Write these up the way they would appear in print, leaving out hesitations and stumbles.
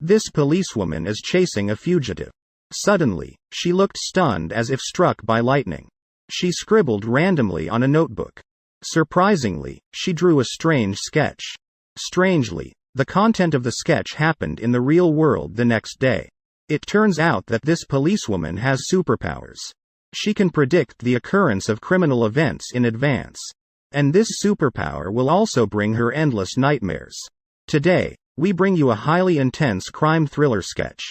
This policewoman is chasing a fugitive. Suddenly, she looked stunned as if struck by lightning. She scribbled randomly on a notebook. Surprisingly, she drew a strange sketch. Strangely, the content of the sketch happened in the real world the next day. It turns out that this policewoman has superpowers. She can predict the occurrence of criminal events in advance. And this superpower will also bring her endless nightmares. Today, we bring you a highly intense crime thriller sketch.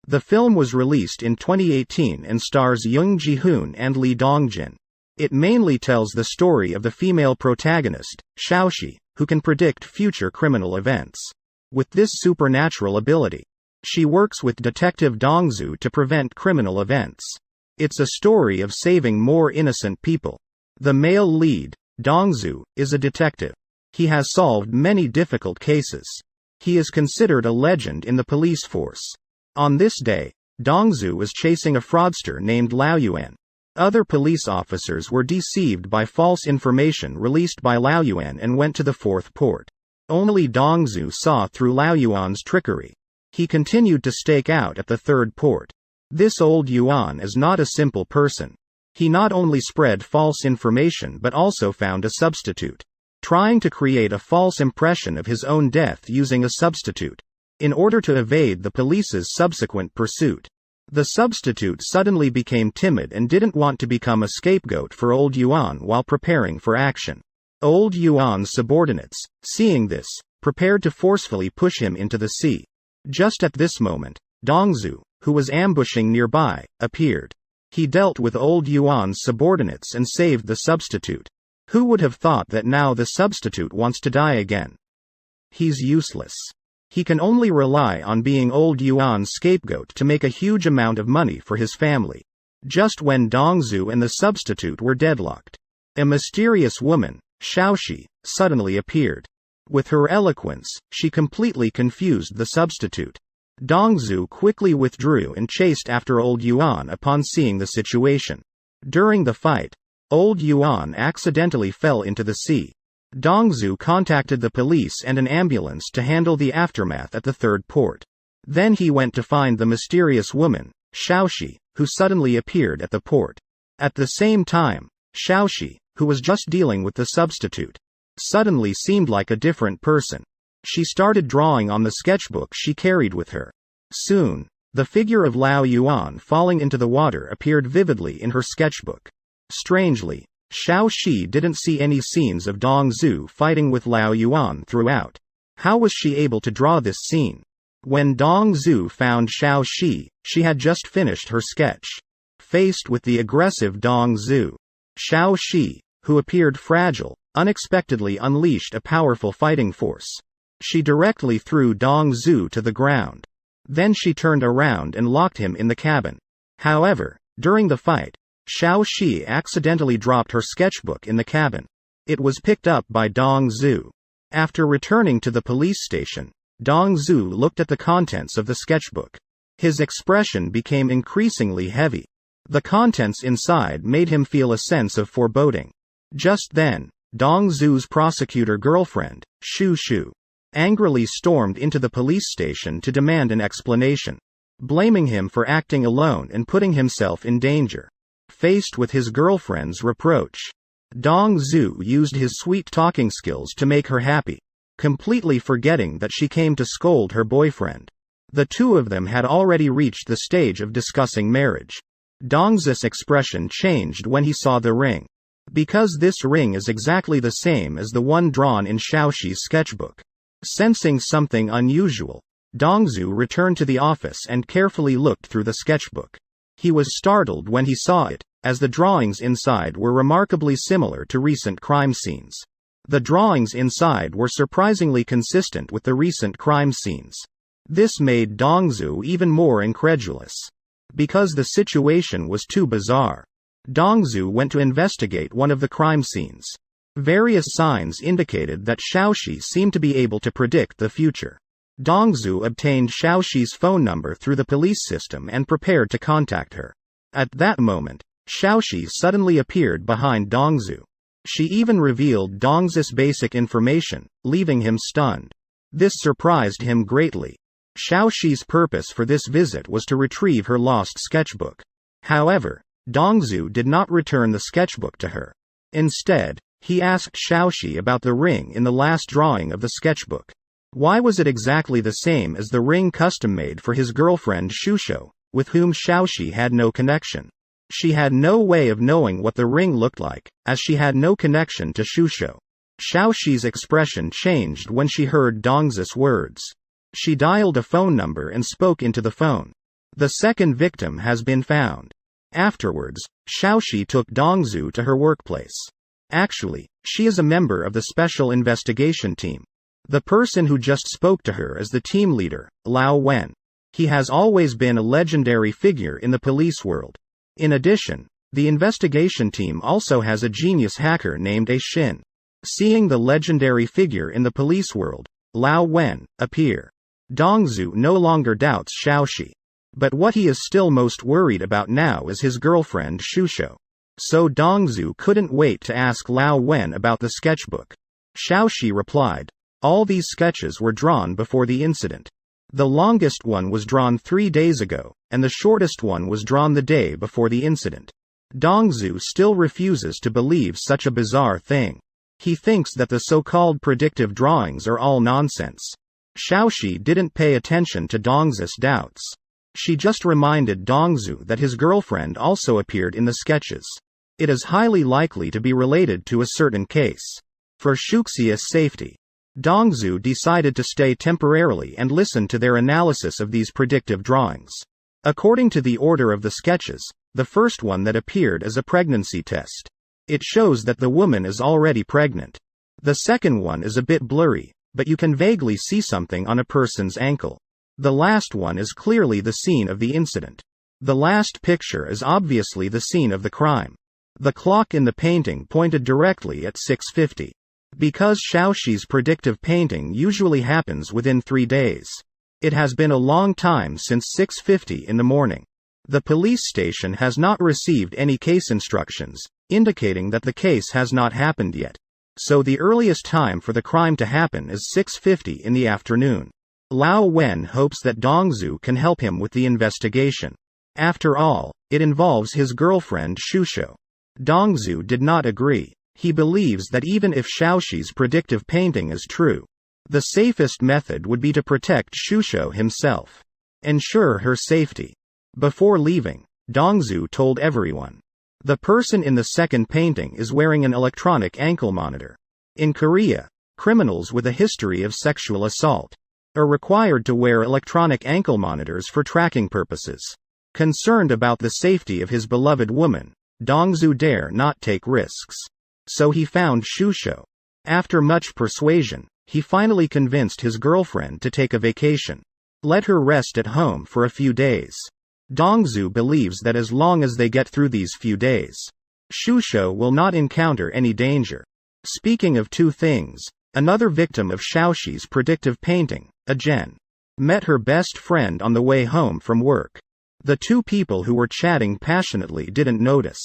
The film was released in 2018 and stars Jung Ji-hoon and Lee Dong-jin. It mainly tells the story of the female protagonist, Xiaoxi, who can predict future criminal events. With this supernatural ability, she works with Detective Dong-zu to prevent criminal events. It's a story of saving more innocent people. The male lead, Dong-zu, is a detective. He has solved many difficult cases. He is considered a legend in the police force. On this day, Dong-zu is chasing a fraudster named Lao Yuan. Other police officers were deceived by false information released by Lao Yuan and went to the fourth port. Only Dong-zu saw through Lao Yuan's trickery. He continued to stake out at the third port. This old Yuan is not a simple person. He not only spread false information but also found a substitute, trying to create a false impression of his own death using a substitute, in order to evade the police's subsequent pursuit. The substitute suddenly became timid and didn't want to become a scapegoat for old Yuan while preparing for action. Old Yuan's subordinates, seeing this, prepared to forcefully push him into the sea. Just at this moment, Dong-zu, who was ambushing nearby, appeared. He dealt with old Yuan's subordinates and saved the substitute. Who would have thought that now the substitute wants to die again? He's useless. He can only rely on being old Yuan's scapegoat to make a huge amount of money for his family. Just when Dong-zu and the substitute were deadlocked, a mysterious woman, Xiaoxi, suddenly appeared. With her eloquence, she completely confused the substitute. Dong-zu quickly withdrew and chased after old Yuan upon seeing the situation. During the fight, old Yuan accidentally fell into the sea. Dong-zu contacted the police and an ambulance to handle the aftermath at the third port. Then he went to find the mysterious woman, Xiaoxi, who suddenly appeared at the port. At the same time, Xiaoxi, who was just dealing with the substitute, suddenly seemed like a different person. She started drawing on the sketchbook she carried with her. Soon, the figure of Lao Yuan falling into the water appeared vividly in her sketchbook. Strangely, Xiaoxi didn't see any scenes of Dong-zu fighting with Lao Yuan throughout. How was she able to draw this scene? When Dong-zu found Xiaoxi, she had just finished her sketch. Faced with the aggressive Dong-zu, Xiaoxi, who appeared fragile, unexpectedly unleashed a powerful fighting force. She directly threw Dong-zu to the ground. Then she turned around and locked him in the cabin. However, during the fight, Xiaoxi accidentally dropped her sketchbook in the cabin. It was picked up by Dong-zu. After returning to the police station, Dong-zu looked at the contents of the sketchbook. His expression became increasingly heavy. The contents inside made him feel a sense of foreboding. Just then, Dong-zu's prosecutor girlfriend, Shu Shu, angrily stormed into the police station to demand an explanation, blaming him for acting alone and putting himself in danger. Faced with his girlfriend's reproach, Dong-zu used his sweet talking skills to make her happy, completely forgetting that she came to scold her boyfriend. The two of them had already reached the stage of discussing marriage. Dong-zu's expression changed when he saw the ring. Because this ring is exactly the same as the one drawn in Xiaoxi's sketchbook. Sensing something unusual, Dong-zu returned to the office and carefully looked through the sketchbook. He was startled when he saw it, as the drawings inside were remarkably similar to recent crime scenes. The drawings inside were surprisingly consistent with the recent crime scenes. This made Dong-zu even more incredulous. Because the situation was too bizarre, Dong-zu went to investigate one of the crime scenes. Various signs indicated that Xiaoxi seemed to be able to predict the future. Dong-zu obtained Xiaoxi's phone number through the police system and prepared to contact her. At that moment, Xiaoxi suddenly appeared behind Dong-zu. She even revealed Dong-zu's basic information, leaving him stunned. This surprised him greatly. Xiaoxi's purpose for this visit was to retrieve her lost sketchbook. However, Dongzhu did not return the sketchbook to her. Instead, he asked Xiaoxi about the ring in the last drawing of the sketchbook. Why was it exactly the same as the ring custom-made for his girlfriend Shusho, with whom Xiaoxi had no connection? She had no way of knowing what the ring looked like, as she had no connection to Shusho. Xiaoxi's expression changed when she heard Dongzhu's words. She dialed a phone number and spoke into the phone. The second victim has been found. Afterwards, Xiaoxi took Dongzhu to her workplace. Actually, she is a member of the Special Investigation Team. The person who just spoke to her is the team leader, Lao Wen. He has always been a legendary figure in the police world. In addition, the investigation team also has a genius hacker named A Shin. Seeing the legendary figure in the police world, Lao Wen, appear, Dongzhu no longer doubts Xiaoxi. But what he is still most worried about now is his girlfriend Shusho. So Dongzhu couldn't wait to ask Lao Wen about the sketchbook. Xiaoxi replied, "All these sketches were drawn before the incident. The longest one was drawn 3 days ago, and the shortest one was drawn the day before the incident." Dongzhu still refuses to believe such a bizarre thing. He thinks that the so-called predictive drawings are all nonsense. Xiaoxi didn't pay attention to Dongzhu's doubts. She just reminded Dongzhu that his girlfriend also appeared in the sketches. It is highly likely to be related to a certain case. For Shuxia's safety, Dongzhu decided to stay temporarily and listen to their analysis of these predictive drawings. According to the order of the sketches, the first one that appeared is a pregnancy test. It shows that the woman is already pregnant. The second one is a bit blurry, but you can vaguely see something on a person's ankle. The last one is clearly the scene of the incident. The last picture is obviously the scene of the crime. The clock in the painting pointed directly at 6:50. Because Xiaoxi's predictive painting usually happens within 3 days. It has been a long time since 6:50 in the morning. The police station has not received any case instructions, indicating that the case has not happened yet. So the earliest time for the crime to happen is 6:50 in the afternoon. Lao Wen hopes that Dongzhu can help him with the investigation. After all, it involves his girlfriend Shusho. Dongzhu did not agree. He believes that even if Xiaoxi's predictive painting is true, the safest method would be to protect Shusho himself. Ensure her safety. Before leaving, Dongzhu told everyone. The person in the second painting is wearing an electronic ankle monitor. In Korea, criminals with a history of sexual assault are required to wear electronic ankle monitors for tracking purposes. Concerned about the safety of his beloved woman, Dongzhu dare not take risks. So he found Shusho. After much persuasion, he finally convinced his girlfriend to take a vacation. Let her rest at home for a few days. Dongzhu believes that as long as they get through these few days, Shusho will not encounter any danger. Speaking of two things, another victim of Xiaoxi's predictive painting, Ajen, met her best friend on the way home from work. The two people who were chatting passionately didn't notice.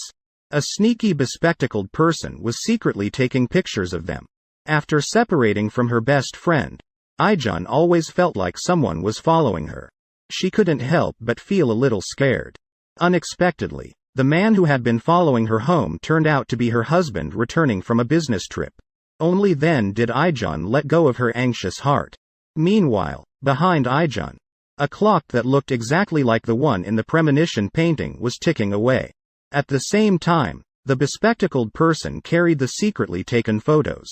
A sneaky bespectacled person was secretly taking pictures of them. After separating from her best friend, Aijun always felt like someone was following her. She couldn't help but feel a little scared. Unexpectedly, the man who had been following her home turned out to be her husband returning from a business trip. Only then did Aijun let go of her anxious heart. Meanwhile, behind Aijun, a clock that looked exactly like the one in the premonition painting was ticking away. At the same time, the bespectacled person carried the secretly taken photos.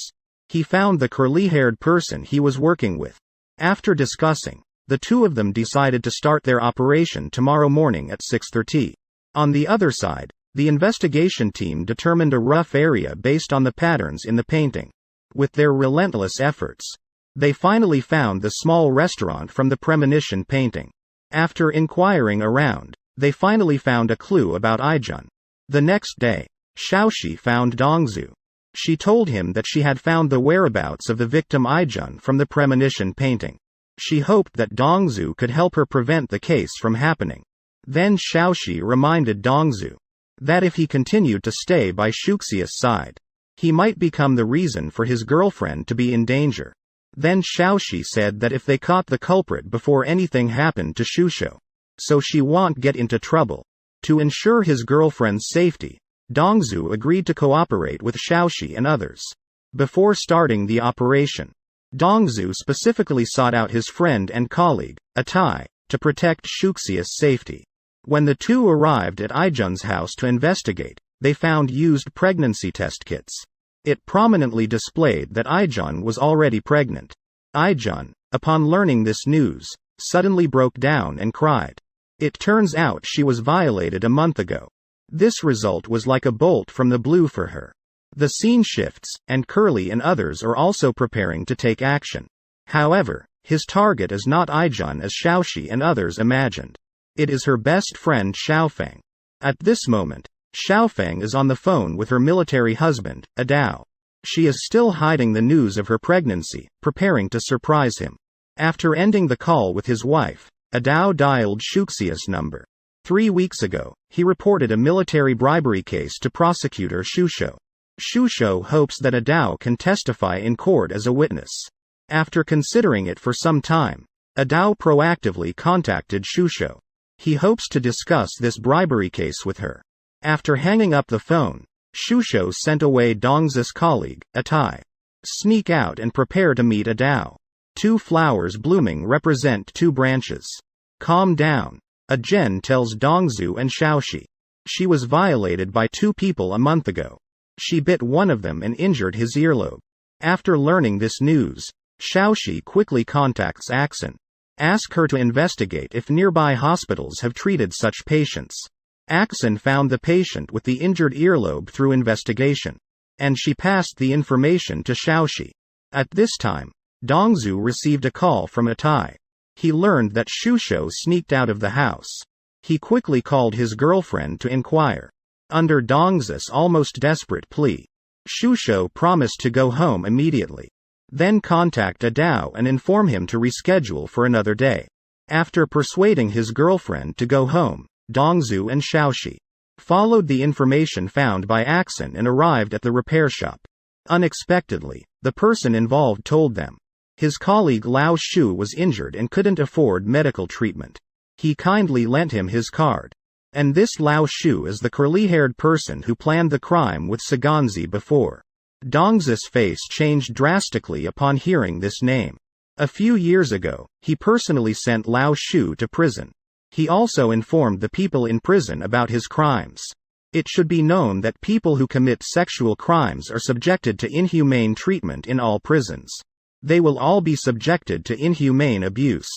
He found the curly-haired person he was working with. After discussing, the two of them decided to start their operation tomorrow morning at 6:30. On the other side, the investigation team determined a rough area based on the patterns in the painting. With their relentless efforts, they finally found the small restaurant from the premonition painting. After inquiring around, they finally found a clue about Aijun. The next day, Xiaoxi found Dongzhu. She told him that she had found the whereabouts of the victim Aijun from the premonition painting. She hoped that Dongzhu could help her prevent the case from happening. Then Xiaoxi reminded Dongzhu that if he continued to stay by Shuxia's side, he might become the reason for his girlfriend to be in danger. Then Xiaoxi said that if they caught the culprit before anything happened to Shusho, so she won't get into trouble. To ensure his girlfriend's safety, Dongzhu agreed to cooperate with Xiaoxi and others. Before starting the operation, Dongzhu specifically sought out his friend and colleague, Atai, to protect Shuxia's safety. When the two arrived at Aijun's house to investigate, they found used pregnancy test kits. It prominently displayed that Aijun was already pregnant. Aijun, upon learning this news, suddenly broke down and cried. It turns out she was violated a month ago. This result was like a bolt from the blue for her. The scene shifts, and Curly and others are also preparing to take action. However, his target is not Aijun as Xiaoxi and others imagined. It is her best friend Xiaofeng. At this moment, Xiaofeng is on the phone with her military husband, Adao. She is still hiding the news of her pregnancy, preparing to surprise him. After ending the call with his wife, Adao dialed Shuxia's number. 3 weeks ago, he reported a military bribery case to prosecutor Shusho. Shusho hopes that Adao can testify in court as a witness. After considering it for some time, Adao proactively contacted Shusho. He hopes to discuss this bribery case with her. After hanging up the phone, Shusho sent away Dongzhu's colleague, Atai. Sneak out and prepare to meet Adao. 2 flowers blooming represent 2 branches. Calm down. Ajen tells Dongzhu and Xiaoxi. She was violated by 2 people a month ago. She bit one of them and injured his earlobe. After learning this news, Xiaoxi quickly contacts Axon. Ask her to investigate if nearby hospitals have treated such patients. Axon found the patient with the injured earlobe through investigation, and she passed the information to Xiaoxi. At this time, Dongzhu received a call from Atai. He learned that Shusho sneaked out of the house. He quickly called his girlfriend to inquire. Under Dongzhu's almost desperate plea, Shusho promised to go home immediately. Then contact Adao and inform him to reschedule for another day. After persuading his girlfriend to go home, Dongzhu and Xiaoxi followed the information found by Axon and arrived at the repair shop. Unexpectedly, the person involved told them his colleague Lao Shu was injured and couldn't afford medical treatment. He kindly lent him his card. And this Lao Shu is the curly-haired person who planned the crime with Saganzi before. Dongzhu's face changed drastically upon hearing this name. A few years ago, he personally sent Lao Shu to prison. He also informed the people in prison about his crimes. It should be known that people who commit sexual crimes are subjected to inhumane treatment in all prisons. They will all be subjected to inhumane abuse.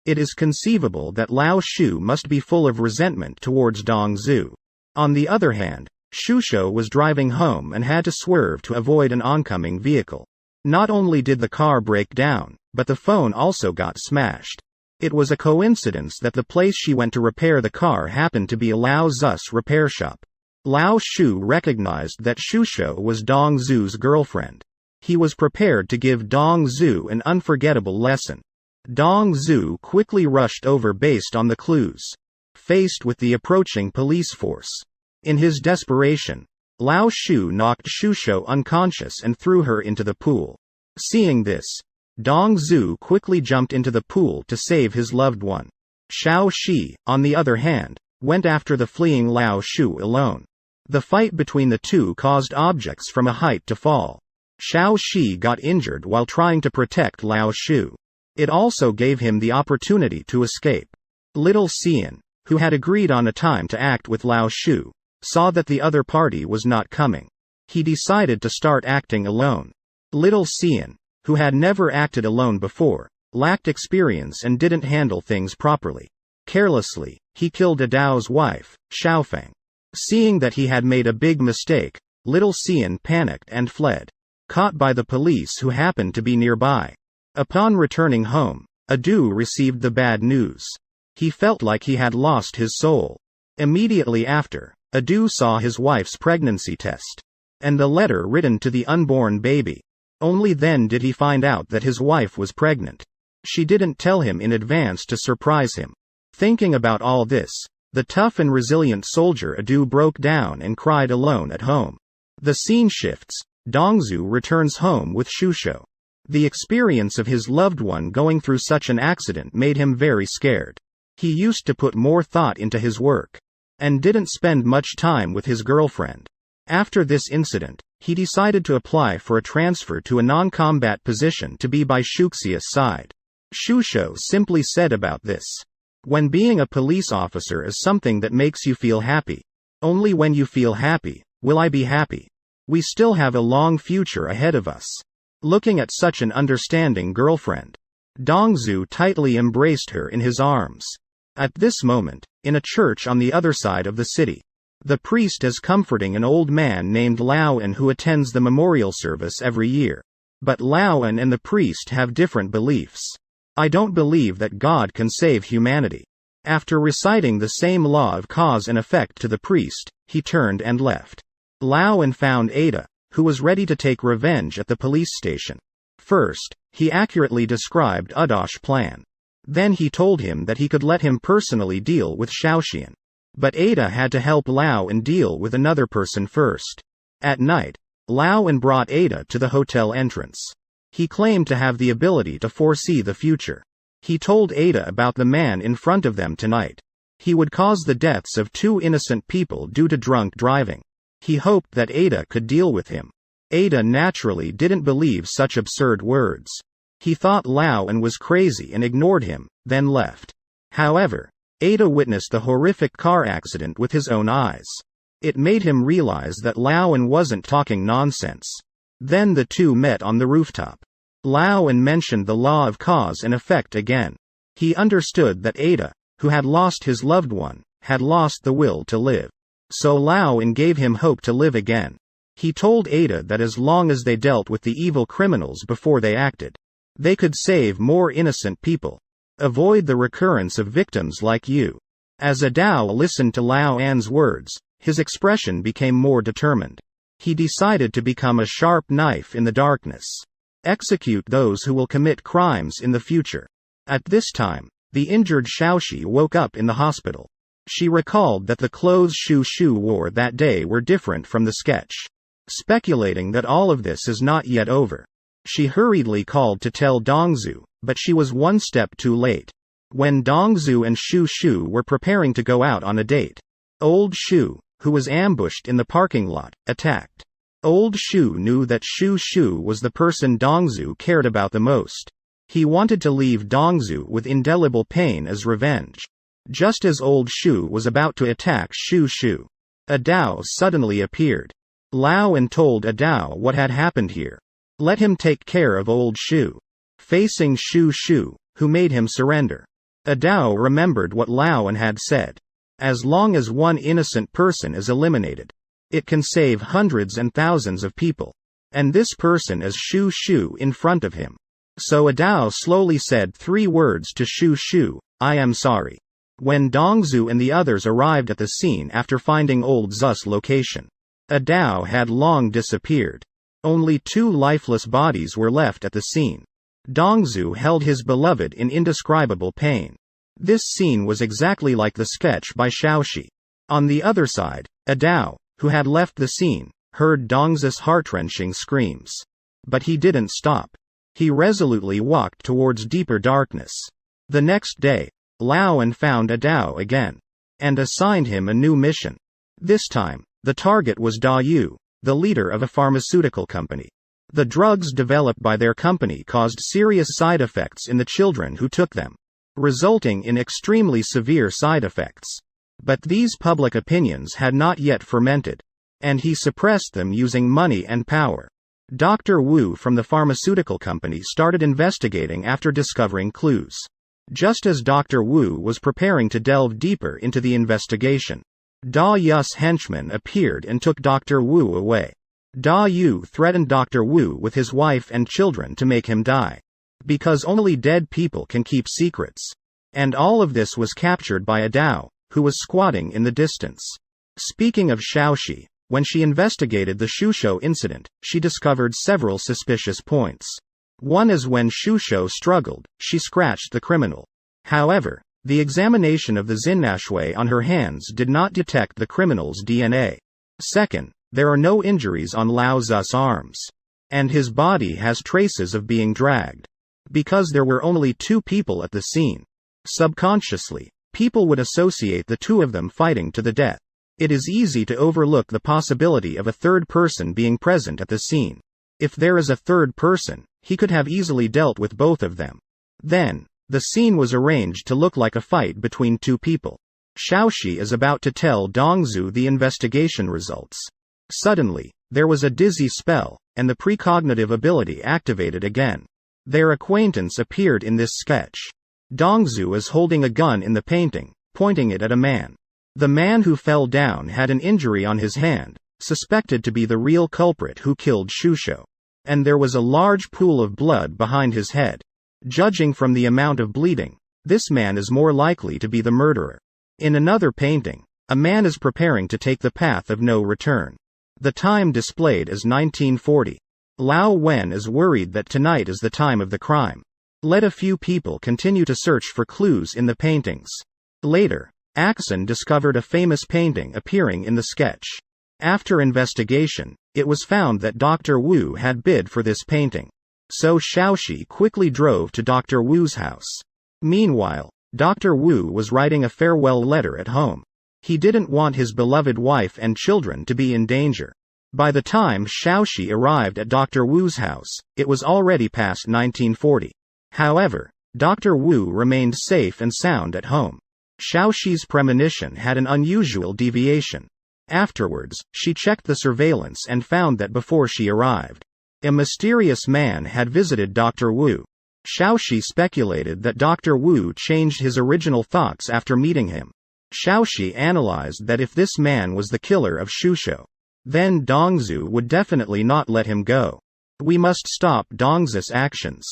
It is conceivable that Lao Shu must be full of resentment towards Dongzhu. On the other hand, Shusho was driving home and had to swerve to avoid an oncoming vehicle. Not only did the car break down, but the phone also got smashed. It was a coincidence that the place she went to repair the car happened to be a Lao Zus repair shop. Lao Shu recognized that Shusho was Dongzhu's girlfriend. He was prepared to give Dongzhu an unforgettable lesson. Dongzhu quickly rushed over based on the clues. Faced with the approaching police force, in his desperation, Lao Shu knocked Shusho unconscious and threw her into the pool. Seeing this, Dongzhu quickly jumped into the pool to save his loved one. Xiaoxi, on the other hand, went after the fleeing Lao Shu alone. The fight between the two caused objects from a height to fall. Xiaoxi got injured while trying to protect Lao Shu. It also gave him the opportunity to escape. Little Xian, who had agreed on a time to act with Lao Shu, saw that the other party was not coming. He decided to start acting alone. Little Xian, who had never acted alone before, lacked experience and didn't handle things properly. Carelessly, he killed Adao's wife, Xiaofeng. Seeing that he had made a big mistake, Little Xian panicked and fled. Caught by the police who happened to be nearby. Upon returning home, Adu received the bad news. He felt like he had lost his soul. Immediately after, Adu saw his wife's pregnancy test. And the letter written to the unborn baby. Only then did he find out that his wife was pregnant. She didn't tell him in advance to surprise him. Thinking about all this, the tough and resilient soldier Adu broke down and cried alone at home. The scene shifts. Dongzhu returns home with Shusho. The experience of his loved one going through such an accident made him very scared. He used to put more thought into his work, and didn't spend much time with his girlfriend. After this incident, he decided to apply for a transfer to a non-combat position to be by Shuxia's side. Shusho simply said about this. When being a police officer is something that makes you feel happy. Only when you feel happy, will I be happy. We still have a long future ahead of us. Looking at such an understanding girlfriend, Dongzu tightly embraced her in his arms. At this moment, in a church on the other side of the city, the priest is comforting an old man named Laoan who attends the memorial service every year. But Laoan and the priest have different beliefs. I don't believe that God can save humanity. After reciting the same law of cause and effect to the priest, he turned and left. Laoan found Ada, who was ready to take revenge at the police station. First, he accurately described Udosh's plan. Then he told him that he could let him personally deal with Xiaoxian. But Ada had to help Laoan deal with another person first. At night, Laoan brought Ada to the hotel entrance. He claimed to have the ability to foresee the future. He told Ada about the man in front of them tonight. He would cause the deaths of 2 innocent people due to drunk driving. He hoped that Ada could deal with him. Ada naturally didn't believe such absurd words. He thought Laoan was crazy and ignored him, then left. However, Ada witnessed the horrific car accident with his own eyes. It made him realize that Laoan wasn't talking nonsense. Then the two met on the rooftop. Laoan mentioned the law of cause and effect again. He understood that Ada, who had lost his loved one, had lost the will to live. So Laoan gave him hope to live again. He told Ada that as long as they dealt with the evil criminals before they acted, they could save more innocent people. Avoid the recurrence of victims like you. As Adao listened to Laoan's words, his expression became more determined. He decided to become a sharp knife in the darkness. Execute those who will commit crimes in the future. At this time, the injured Xiaoxi woke up in the hospital. She recalled that the clothes Shu Shu wore that day were different from the sketch. Speculating that all of this is not yet over, she hurriedly called to tell Dongzu, but she was one step too late. When Dongzu and Shu Shu were preparing to go out on a date, old Shu, who was ambushed in the parking lot, attacked. Old Shu knew that Shu Shu was the person Dongzu cared about the most. He wanted to leave Dongzu with indelible pain as revenge. Just as old Shu was about to attack Shu Shu, Adao suddenly appeared. Laoan told Adao what had happened here. Let him take care of old Shu. Facing Shu Shu, who made him surrender. Adao remembered what Laoan had said. As long as one innocent person is eliminated, it can save hundreds and thousands of people. And this person is Shu Shu in front of him. So Adao slowly said 3 words to Shu Shu, I am sorry. When Dongzu and the others arrived at the scene after finding old Zu's location, Adao had long disappeared. Only 2 lifeless bodies were left at the scene. Dongzu held his beloved in indescribable pain. This scene was exactly like the sketch by Xiaoxi. On the other side, Adao, who had left the scene, heard Dongzu's heart-wrenching screams. But he didn't stop. He resolutely walked towards deeper darkness. The next day, Laoan found Adao again, and assigned him a new mission. This time, the target was Da Yu, the leader of a pharmaceutical company. The drugs developed by their company caused serious side effects in the children who took them, resulting in extremely severe side effects. But these public opinions had not yet fermented, and he suppressed them using money and power. Dr. Wu from the pharmaceutical company started investigating after discovering clues. Just as Dr. Wu was preparing to delve deeper into the investigation, Da Yu's henchman appeared and took Dr. Wu away. Da Yu threatened Dr. Wu with his wife and children to make him die. Because only dead people can keep secrets. And all of this was captured by Adao, who was squatting in the distance. Speaking of Xiaoxi, when she investigated the Shusho incident, she discovered several suspicious points. One is when Shusho struggled, she scratched the criminal. However, the examination of the Zinnashui on her hands did not detect the criminal's DNA. Second, there are no injuries on Lao Zu's arms. and his body has traces of being dragged. Because there were only 2 people at the scene. Subconsciously, people would associate the 2 of them fighting to the death. It is easy to overlook the possibility of a third person being present at the scene. If there is a third person, he could have easily dealt with both of them. Then, the scene was arranged to look like a fight between 2 people. Xiaoxi is about to tell Dongzhu the investigation results. Suddenly, there was a dizzy spell, and the precognitive ability activated again. Their acquaintance appeared in this sketch. Dongzhu is holding a gun in the painting, pointing it at a man. The man who fell down had an injury on his hand, suspected to be the real culprit who killed Shusho. And there was a large pool of blood behind his head. Judging from the amount of bleeding, this man is more likely to be the murderer. In another painting, a man is preparing to take the path of no return. The time displayed is 1940. Lao Wen is worried that tonight is the time of the crime. Let a few people continue to search for clues in the paintings. Later, Axon discovered a famous painting appearing in the sketch. After investigation, it was found that Dr. Wu had bid for this painting. So Xiaoxi quickly drove to Dr. Wu's house. Meanwhile, Dr. Wu was writing a farewell letter at home. He didn't want his beloved wife and children to be in danger. By the time Xiaoxi arrived at Dr. Wu's house, it was already past 1940. However, Dr. Wu remained safe and sound at home. Xiaoxi's premonition had an unusual deviation. Afterwards, she checked the surveillance and found that before she arrived, a mysterious man had visited Dr. Wu. Xiaoxi speculated that Dr. Wu changed his original thoughts after meeting him. Xiaoxi analyzed that if this man was the killer of Shusho, then Dongzhu would definitely not let him go. We must stop Dongzhu's actions.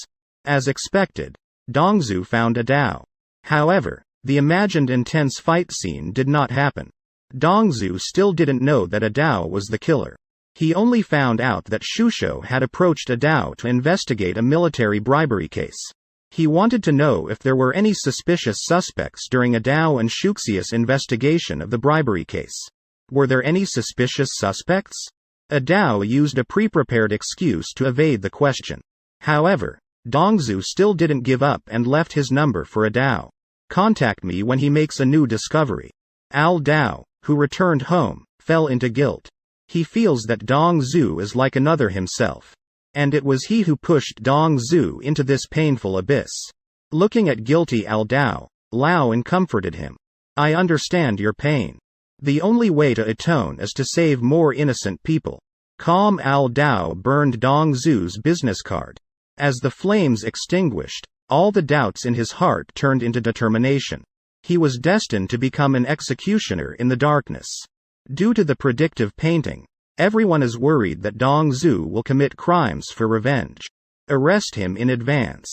As expected, Dongzhu found a Dao. However, the imagined intense fight scene did not happen. Dongzhu still didn't know that a Dao was the killer. He only found out that Shusho had approached a Dao to investigate a military bribery case. He wanted to know if there were any suspicious suspects during a Dao and Shuxius investigation of the bribery case. Were there any suspicious suspects? A Dao used a pre-prepared excuse to evade the question. However, Dongzhu still didn't give up and left his number for a Dao. Contact me when he makes a new discovery. Al Dao, who returned home, fell into guilt. He feels that Dongzhu is like another himself. And it was he who pushed Dongzhu into this painful abyss. Looking at guilty Al Dao, Lao comforted him. I understand your pain. The only way to atone is to save more innocent people. Calm Al Dao burned Dongzhu's business card. As the flames extinguished, all the doubts in his heart turned into determination. He was destined to become an executioner in the darkness. Due to the predictive painting, everyone is worried that Dongzhu will commit crimes for revenge. Arrest him in advance.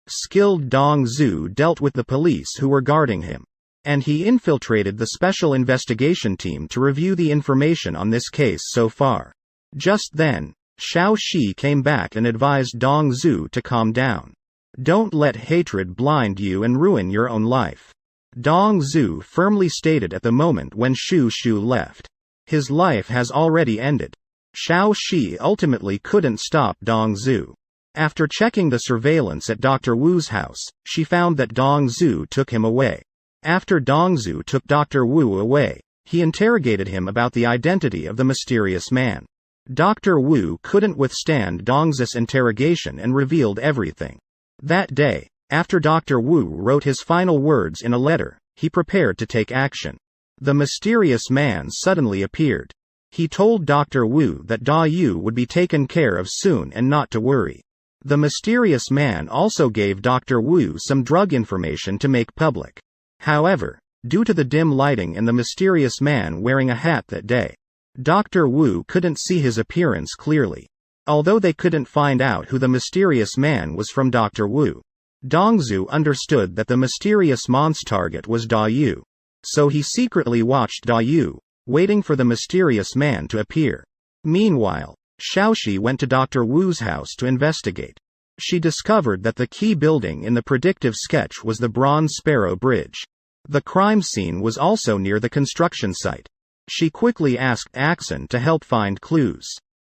Skilled Dongzhu dealt with the police who were guarding him. And he infiltrated the special investigation team to review the information on this case so far. Just then, Xiaoxi came back and advised Dongzhu to calm down. Don't let hatred blind you and ruin your own life. Dongzhu firmly stated at the moment when Shu left. His life has already ended. Xiaoxi ultimately couldn't stop Dongzhu. After checking the surveillance at Dr. Wu's house, she found that Dongzhu took him away. After Dongzhu took Dr. Wu away, he interrogated him about the identity of the mysterious man. Dr. Wu couldn't withstand Dongzhu's interrogation and revealed everything. That day, after Dr. Wu wrote his final words in a letter, he prepared to take action. The mysterious man suddenly appeared. He told Dr. Wu that Da Yu would be taken care of soon and not to worry. The mysterious man also gave Dr. Wu some drug information to make public. However, due to the dim lighting and the mysterious man wearing a hat that day, Dr. Wu couldn't see his appearance clearly. Although they couldn't find out who the mysterious man was from Dr. Wu, Dongzhu understood that the mysterious man's target was Da Yu. So he secretly watched Da Yu, waiting for the mysterious man to appear. Meanwhile, Xiaoxi went to Dr. Wu's house to investigate. She discovered that the key building in the predictive sketch was the Bronze Sparrow Bridge. The crime scene was also near the construction site. She quickly asked Axon to help find clues.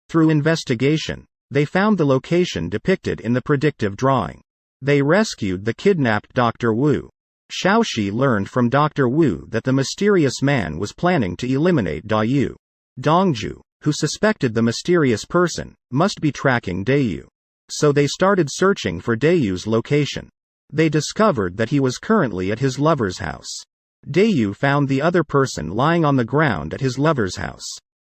Through investigation, They found the location depicted in the predictive drawing. They rescued the kidnapped Dr. Wu. Xiaoxi learned from Dr. Wu that the mysterious man was planning to eliminate Dayu. Dongju, who suspected the mysterious person, must be tracking Dayu. So they started searching for Dayu's location. They discovered that he was currently at his lover's house. Dayu found the other person lying on the ground at his lover's house.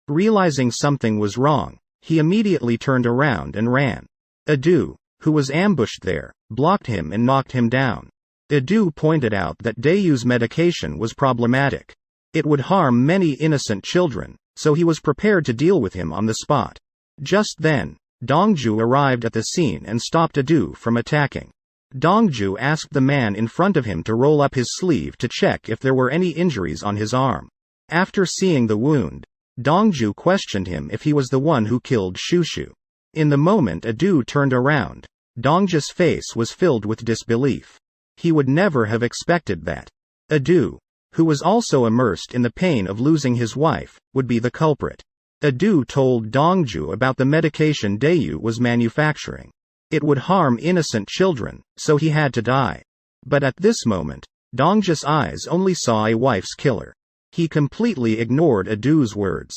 Realizing something was wrong, he immediately turned around and ran. Adu, who was ambushed there, blocked him and knocked him down. Adu pointed out that Dayu's medication was problematic. It would harm many innocent children, so he was prepared to deal with him on the spot. Just then, Dongju arrived at the scene and stopped Adu from attacking. Dongju asked the man in front of him to roll up his sleeve to check if there were any injuries on his arm. After seeing the wound, Dongju questioned him if he was the one who killed Shushu. In the moment Adu turned around, Dongju's face was filled with disbelief. He would never have expected that Adu, who was also immersed in the pain of losing his wife, would be the culprit. Adu told Dongju about the medication Dayu was manufacturing. It would harm innocent children, so he had to die. But at this moment, Dongju's eyes only saw a wife's killer. He completely ignored Adu's words.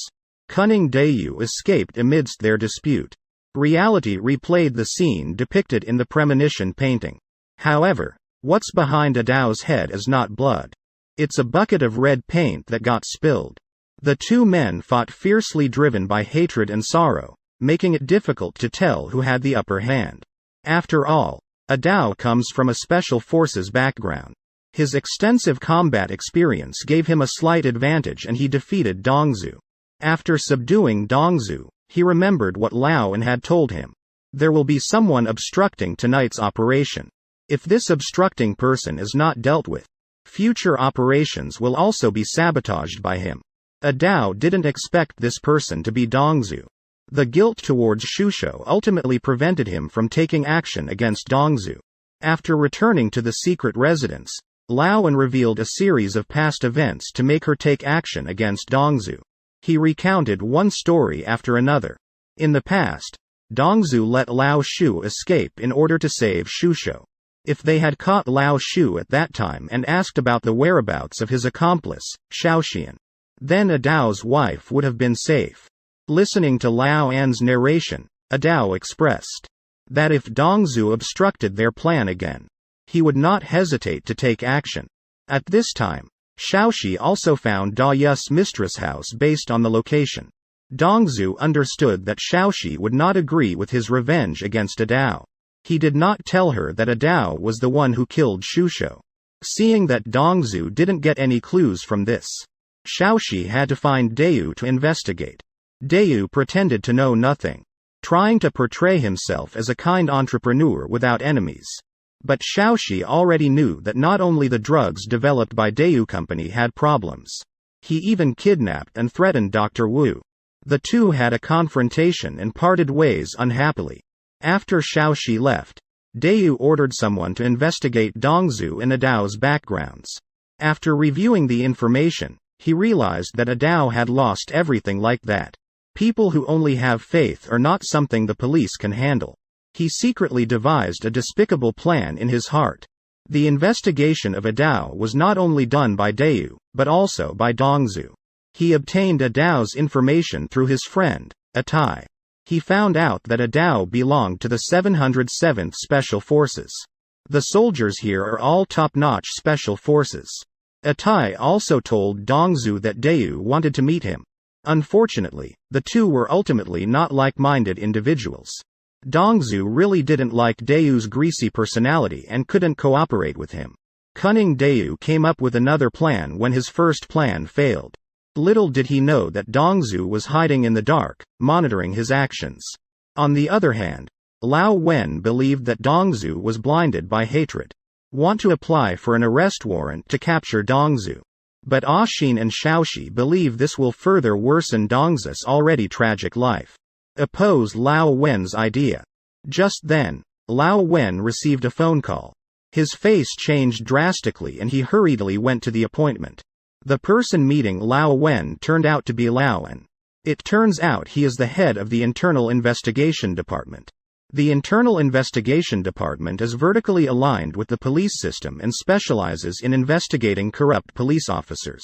Cunning Dayu escaped amidst their dispute. Reality replayed the scene depicted in the premonition painting. However, what's behind Adao's head is not blood. It's a bucket of red paint that got spilled. The two men fought fiercely, driven by hatred and sorrow, making it difficult to tell who had the upper hand. After all, Adao comes from a special forces background. His extensive combat experience gave him a slight advantage and he defeated Dongzu. After subduing Dongzu, he remembered what Lao An had told him. There will be someone obstructing tonight's operation. If this obstructing person is not dealt with, future operations will also be sabotaged by him. Adao didn't expect this person to be Dongzu. The guilt towards Shushu ultimately prevented him from taking action against Dongzu. After returning to the secret residence, Lao An revealed a series of past events to make her take action against Dongzu. He recounted one story after another. In the past, Dongzu let Lao Shu escape in order to save Shushu. If they had caught Lao Shu at that time and asked about the whereabouts of his accomplice, Xiaoxian, then Adao's wife would have been safe. Listening to Lao An's narration, Adao expressed that if Dongzu obstructed their plan again, he would not hesitate to take action. At this time, Xiaoxi also found Dayu's mistress' house based on the location. Dongzu understood that Xiaoxi would not agree with his revenge against Adao. He did not tell her that Adao was the one who killed Shushu. Seeing that Dongzu didn't get any clues from this, Xiaoxi had to find Dayu to investigate. Dayu pretended to know nothing, trying to portray himself as a kind entrepreneur without enemies. But Xiaoxi already knew that not only the drugs developed by Dayu Company had problems. He even kidnapped and threatened Dr. Wu. The two had a confrontation and parted ways unhappily. After Xiaoxi left, Dayu ordered someone to investigate Dongzu and Adao's backgrounds. After reviewing the information, he realized that Adao had lost everything like that. People who only have faith are not something the police can handle. He secretly devised a despicable plan in his heart. The investigation of Adao was not only done by Dayu, but also by Dongzu. He obtained Adao's information through his friend, Atai. He found out that Adao belonged to the 707th Special Forces. The soldiers here are all top-notch special forces. Atai also told Dongzu that Dayu wanted to meet him. Unfortunately, the two were ultimately not like-minded individuals. Dongzu really didn't like Dayu's greasy personality and couldn't cooperate with him. Cunning Dayu came up with another plan when his first plan failed. Little did he know that Dongzu was hiding in the dark, monitoring his actions. On the other hand, Lao Wen believed that Dongzu was blinded by hatred. Want to apply for an arrest warrant to capture Dongzu. But Xin and Xiaoxi believe this will further worsen Dongzu's already tragic life. Oppose Lao Wen's idea. Just then, Lao Wen received a phone call. His face changed drastically and he hurriedly went to the appointment. The person meeting Lao Wen turned out to be Lao An. It turns out he is the head of the Internal Investigation Department. The Internal Investigation Department is vertically aligned with the police system and specializes in investigating corrupt police officers.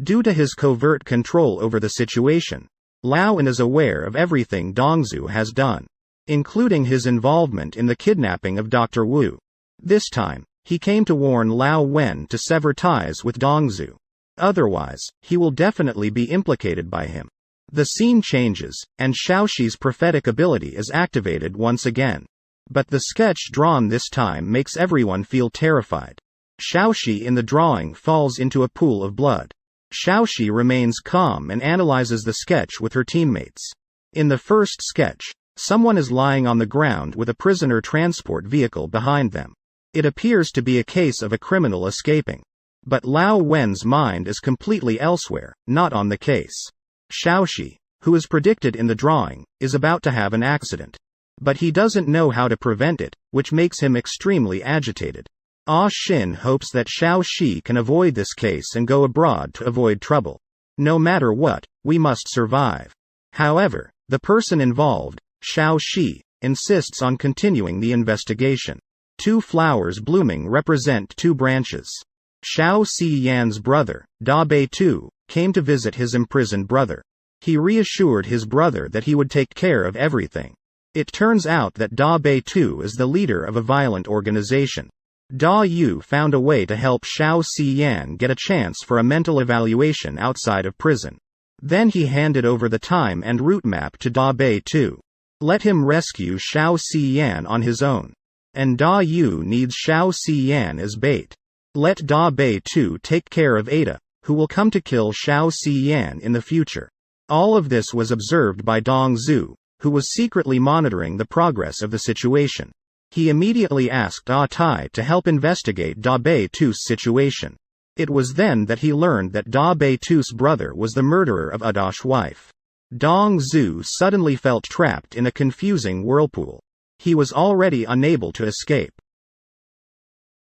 Due to his covert control over the situation, Lao Wen is aware of everything Dongzhu has done, including his involvement in the kidnapping of Dr. Wu. This time, he came to warn Lao Wen to sever ties with Dongzhu. Otherwise, he will definitely be implicated by him. The scene changes, and Xiaoxi's prophetic ability is activated once again. But the sketch drawn this time makes everyone feel terrified. Xiaoxi in the drawing falls into a pool of blood. Xiaoxi remains calm and analyzes the sketch with her teammates. In the first sketch, someone is lying on the ground with a prisoner transport vehicle behind them. It appears to be a case of a criminal escaping. But Lao Wen's mind is completely elsewhere, not on the case. Xiaoxi, who is predicted in the drawing, is about to have an accident. But he doesn't know how to prevent it, which makes him extremely agitated. Ah Xin hopes that Xiaoxi can avoid this case and go abroad to avoid trouble. No matter what, we must survive. However, the person involved, Xiaoxi, insists on continuing the investigation. Two flowers blooming represent two branches. Xiao Xiyan's brother, Da Beitu, came to visit his imprisoned brother. He reassured his brother that he would take care of everything. It turns out that Da Beitu is the leader of a violent organization. Da Yu found a way to help Xiao Xiyan get a chance for a mental evaluation outside of prison. Then he handed over the time and route map to Da Beitu. Let him rescue Xiao Xiyan on his own. And Da Yu needs Xiao Xiyan as bait. Let Da Beitu take care of Ada, who will come to kill Xiao Xiyan in the future. All of this was observed by Dongzhu, who was secretly monitoring the progress of the situation. He immediately asked Ah Tai to help investigate Da Beitu's situation. It was then that he learned that Da Beitu's brother was the murderer of Ada's wife. Dongzhu suddenly felt trapped in a confusing whirlpool. He was already unable to escape.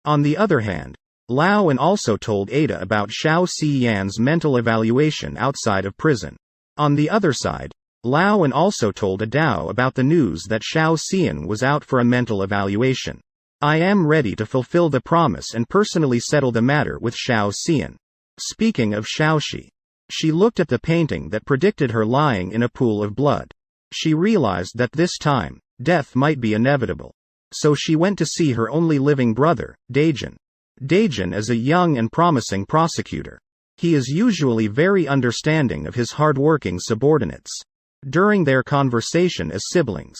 On the other hand, Lao Wen also told Ada about Xiao Xiyan's mental evaluation outside of prison. On the other side, Lao Wen also told Adao about the news that Xiao Xiyan was out for a mental evaluation. I am ready to fulfill the promise and personally settle the matter with Xiao Xiyan. Speaking of Xiaoxi, she looked at the painting that predicted her lying in a pool of blood. She realized that this time, death might be inevitable. So she went to see her only living brother, Daijin. Daijin is a young and promising prosecutor. He is usually very understanding of his hard-working subordinates. During their conversation as siblings,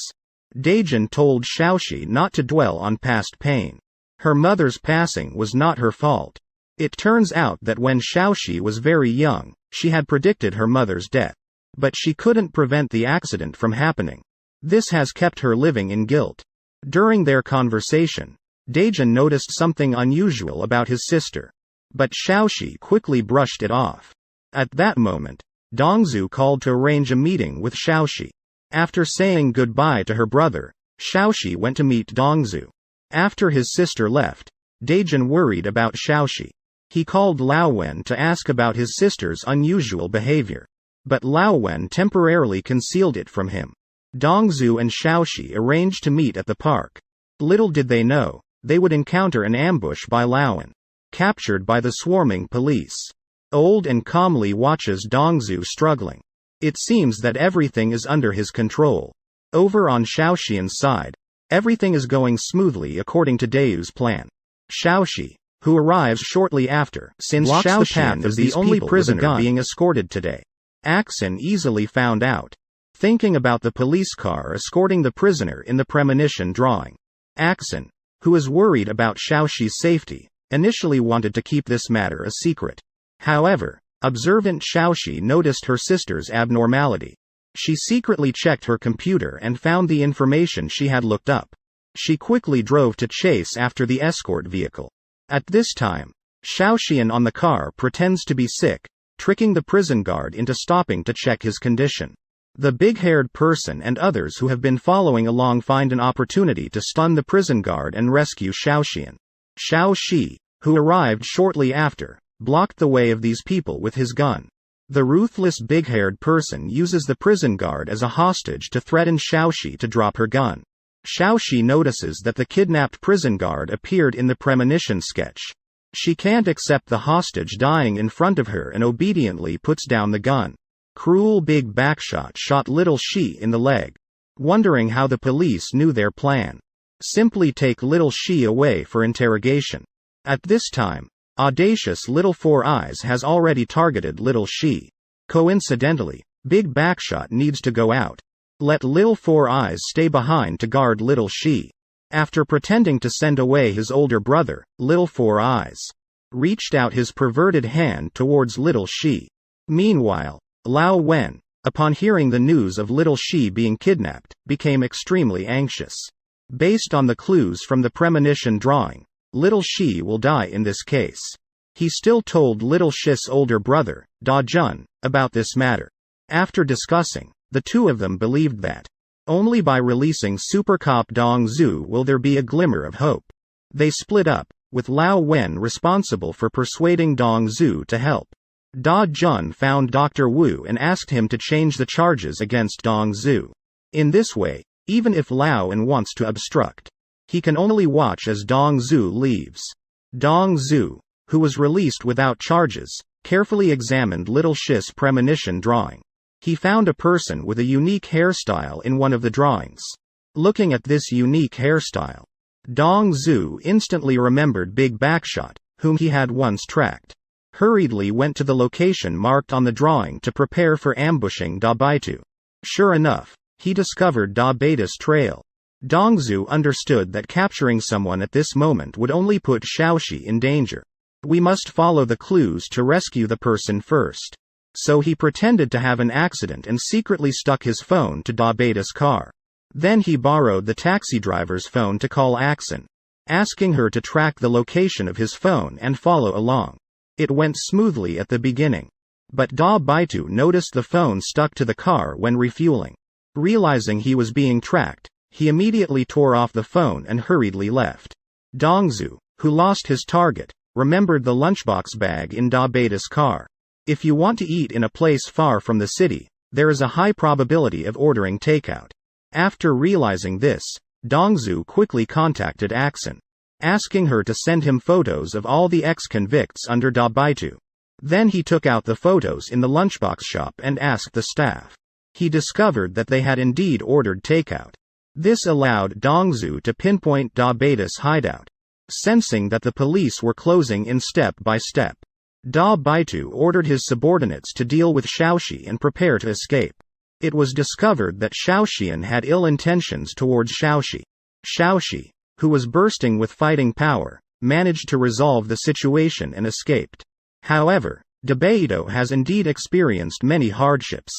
Daijin told Xiaoxi not to dwell on past pain. Her mother's passing was not her fault. It turns out that when Xiaoxi was very young, she had predicted her mother's death. But she couldn't prevent the accident from happening. This has kept her living in guilt. During their conversation, Daijin noticed something unusual about his sister. But Xiaoxi quickly brushed it off. At that moment, Dongzhu called to arrange a meeting with Xiaoxi. After saying goodbye to her brother, Xiaoxi went to meet Dongzhu. After his sister left, Daijin worried about Xiaoxi. He called Lao Wen to ask about his sister's unusual behavior. But Lao Wen temporarily concealed it from him. Dongzhu and Xiaoxi arranged to meet at the park. Little did they know, they would encounter an ambush by Lao Wen, captured by the swarming police. Old and calmly watches Dongzhu struggling. It seems that everything is under his control. Over on Xiaoxian's side, everything is going smoothly according to Dayu's plan. Xiaoxi, who arrives shortly after, since Xiaoxian is the only prisoner being escorted today. Axin easily found out. Thinking about the police car escorting the prisoner in the premonition drawing. Axin, who is worried about Xiaoxi's safety, initially wanted to keep this matter a secret. However, observant Xiaoxi noticed her sister's abnormality. She secretly checked her computer and found the information she had looked up. She quickly drove to chase after the escort vehicle. At this time, Xiaoxian on the car pretends to be sick, tricking the prison guard into stopping to check his condition. The big-haired person and others who have been following along find an opportunity to stun the prison guard and rescue Xiaoxian. Xiaoxi, who arrived shortly after, blocked the way of these people with his gun. The ruthless big-haired person uses the prison guard as a hostage to threaten Xiaoxi to drop her gun. Xiaoxi notices that the kidnapped prison guard appeared in the premonition sketch. She can't accept the hostage dying in front of her and obediently puts down the gun. Cruel Big Backshot shot little Shi in the leg. Wondering how the police knew their plan. Simply take little Shi away for interrogation. At this time, audacious Little Four Eyes has already targeted little Shi. Coincidentally, Big Backshot needs to go out. Let Little Four Eyes stay behind to guard little Shi. After pretending to send away his older brother, Little Four Eyes reached out his perverted hand towards little Shi. Meanwhile, Lao Wen, upon hearing the news of little Shi being kidnapped, became extremely anxious. Based on the clues from the premonition drawing, little Shi will die in this case. He still told little Shi's older brother, Da Jun, about this matter. After discussing, the two of them believed that only by releasing Super Cop Dong Zhu will there be a glimmer of hope. They split up, with Lao Wen responsible for persuading Dong Zhu to help. Da Jun found Dr. Wu and asked him to change the charges against Dong Zhu. In this way, even if Lao Wen wants to obstruct, he can only watch as Dong Zhu leaves. Dong Zhu, who was released without charges, carefully examined little Shi's premonition drawing. He found a person with a unique hairstyle in one of the drawings. Looking at this unique hairstyle, Dong Zhu instantly remembered Big Backshot, whom he had once tracked. Hurriedly went to the location marked on the drawing to prepare for ambushing Da Baitu. Sure enough, he discovered Da Baida's trail. Dong Zhu understood that capturing someone at this moment would only put Xiaoxi in danger. We must follow the clues to rescue the person first. So he pretended to have an accident and secretly stuck his phone to Da Baida's car. Then he borrowed the taxi driver's phone to call Axon, asking her to track the location of his phone and follow along. It went smoothly at the beginning. But Da Baitu noticed the phone stuck to the car when refueling. Realizing he was being tracked, he immediately tore off the phone and hurriedly left. Dongzhu, who lost his target, remembered the lunchbox bag in Da Baida's car. If you want to eat in a place far from the city, there is a high probability of ordering takeout. After realizing this, Dongzhu quickly contacted Axon, asking her to send him photos of all the ex-convicts under Da Baitu. Then he took out the photos in the lunchbox shop and asked the staff. He discovered that they had indeed ordered takeout. This allowed Dongzhu to pinpoint Da Baida's hideout. Sensing that the police were closing in step by step, Da Baitu ordered his subordinates to deal with Xiaoxi and prepare to escape. It was discovered that Xiaoxian had ill intentions towards Xiaoxi. Xiaoxi, who was bursting with fighting power, managed to resolve the situation and escaped. However, Da Baitu has indeed experienced many hardships.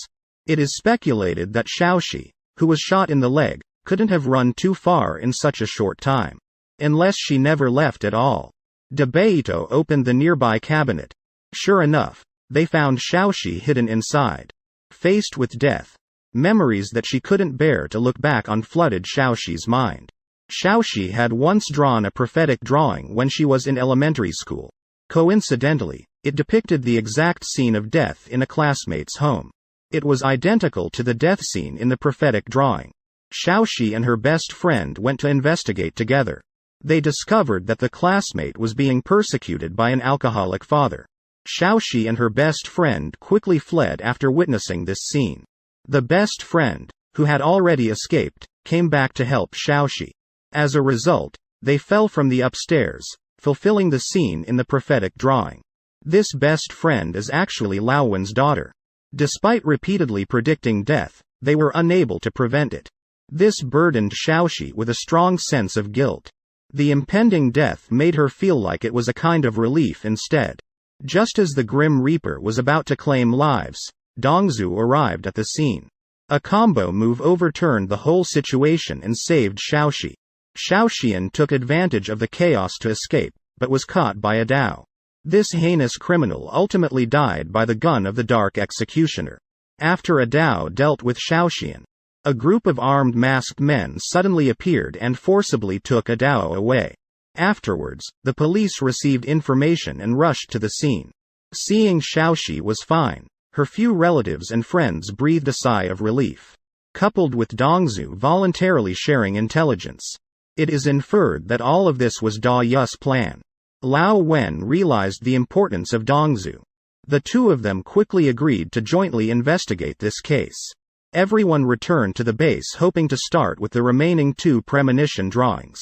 It is speculated that Xiaoxi, who was shot in the leg, couldn't have run too far in such a short time. Unless she never left at all. Da Baitu opened the nearby cabinet. Sure enough, they found Xiaoxi hidden inside. Faced with death, memories that she couldn't bear to look back on flooded Xiaoxi's mind. Xiaoxi had once drawn a prophetic drawing when she was in elementary school. Coincidentally, it depicted the exact scene of death in a classmate's home. It was identical to the death scene in the prophetic drawing. Xiaoxi and her best friend went to investigate together. They discovered that the classmate was being persecuted by an alcoholic father. Xiaoxi and her best friend quickly fled after witnessing this scene. The best friend, who had already escaped, came back to help Xiaoxi. As a result, they fell from the upstairs, fulfilling the scene in the prophetic drawing. This best friend is actually Lao Wen's daughter. Despite repeatedly predicting death, they were unable to prevent it. This burdened Xiaoxi with a strong sense of guilt. The impending death made her feel like it was a kind of relief instead. Just as the Grim Reaper was about to claim lives, Dongzhu arrived at the scene. A combo move overturned the whole situation and saved Xiaoxi. Xiaoxian took advantage of the chaos to escape, but was caught by a Dao. This heinous criminal ultimately died by the gun of the Dark Executioner. After a Dao dealt with Xiaoxian, a group of armed masked men suddenly appeared and forcibly took a Dao away. Afterwards, the police received information and rushed to the scene. Seeing Xiaoxi was fine, Her few relatives and friends breathed a sigh of relief. Coupled with Dongzhu voluntarily sharing intelligence, it is inferred that all of this was Da Yu's plan. Lao Wen realized the importance of Dongzhu. The two of them quickly agreed to jointly investigate this case. Everyone returned to the base hoping to start with the remaining 2 premonition drawings.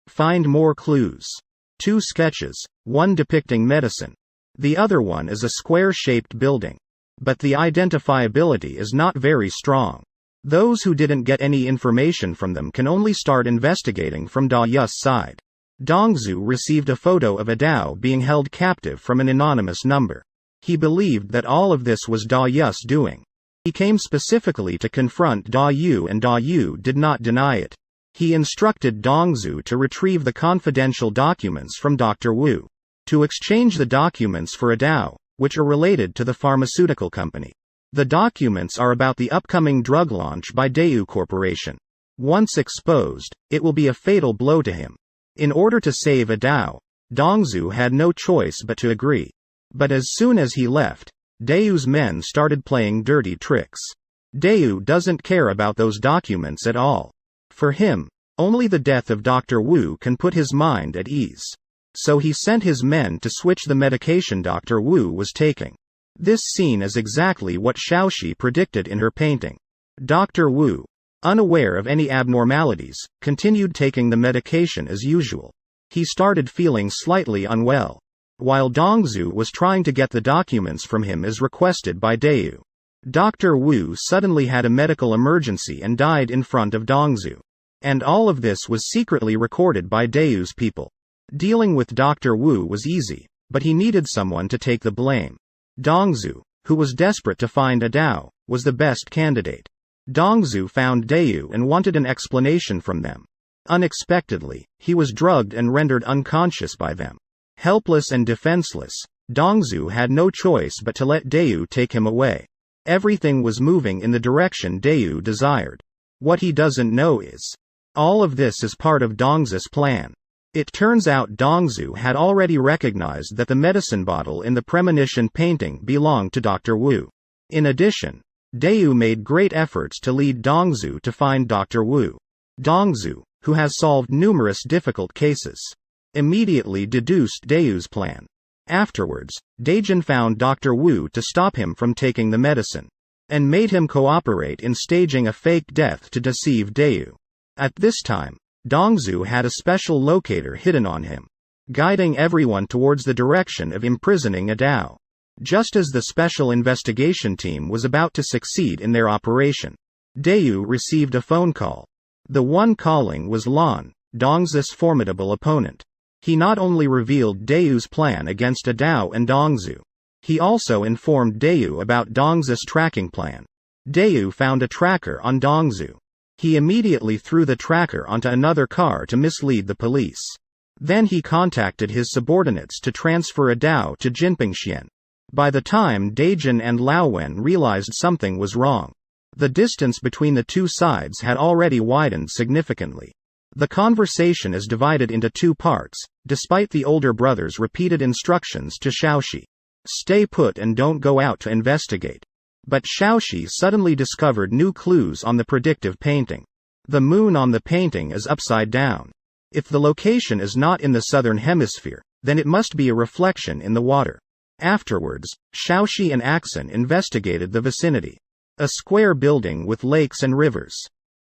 Find more clues. 2 sketches, one depicting medicine. The other one is a square-shaped building. But the identifiability is not very strong. Those who didn't get any information from them can only start investigating from Da Yu's side. Dongzhu received a photo of Adao being held captive from an anonymous number. He believed that all of this was Da Yu's doing. He came specifically to confront Da Yu and Da Yu did not deny it. He instructed Dongzhu to retrieve the confidential documents from Dr. Wu. To exchange the documents for Adao, which are related to the pharmaceutical company. The documents are about the upcoming drug launch by Daewoo Corporation. Once exposed, it will be a fatal blow to him. In order to save Adao, Dongzhu had no choice but to agree. But as soon as he left, Daewoo's men started playing dirty tricks. Daewoo doesn't care about those documents at all. For him, only the death of Dr. Wu can put his mind at ease. So he sent his men to switch the medication Dr. Wu was taking. This scene is exactly what Xiaoxi predicted in her painting. Dr. Wu, unaware of any abnormalities, continued taking the medication as usual. He started feeling slightly unwell, while Dongzhu was trying to get the documents from him as requested by Daewoo. Dr. Wu suddenly had a medical emergency and died in front of Dongzhu. And all of this was secretly recorded by Daewoo's people. Dealing with Dr. Wu was easy, but he needed someone to take the blame. Dongzhu, who was desperate to find Adao, was the best candidate. Dongzhu found Daewoo and wanted an explanation from them. Unexpectedly, he was drugged and rendered unconscious by them. Helpless and defenseless, Dongzhu had no choice but to let Daewoo take him away. Everything was moving in the direction Daewoo desired. What he doesn't know is, all of this is part of Dongzhu's plan. It turns out Dongzhu had already recognized that the medicine bottle in the premonition painting belonged to Dr. Wu. In addition, Daewoo made great efforts to lead Dongzhu to find Dr. Wu. Dongzhu, who has solved numerous difficult cases, immediately deduced Daewoo's plan. Afterwards, Daejin found Dr. Wu to stop him from taking the medicine, and made him cooperate in staging a fake death to deceive Daewoo. At this time, Dongzhu had a special locator hidden on him, guiding everyone towards the direction of imprisoning Adao. Just as the special investigation team was about to succeed in their operation, Daewoo received a phone call. The one calling was Lan, Dongzhu's formidable opponent. He not only revealed Daewoo's plan against Adao and Dongzhu, he also informed Daewoo about Dongzhu's tracking plan. Daewoo found a tracker on Dongzhu. He immediately threw the tracker onto another car to mislead the police. Then he contacted his subordinates to transfer Adao to Jinpingxian. By the time Daejin and Laowen realized something was wrong, the distance between the two sides had already widened significantly. The conversation is divided into 2 parts, despite the older brother's repeated instructions to Xiaoxi. Stay put and don't go out to investigate. But Xiaoxi suddenly discovered new clues on the predictive painting. The moon on the painting is upside down. If the location is not in the southern hemisphere, then it must be a reflection in the water. Afterwards, Xiaoxi and Axon investigated the vicinity. A square building with lakes and rivers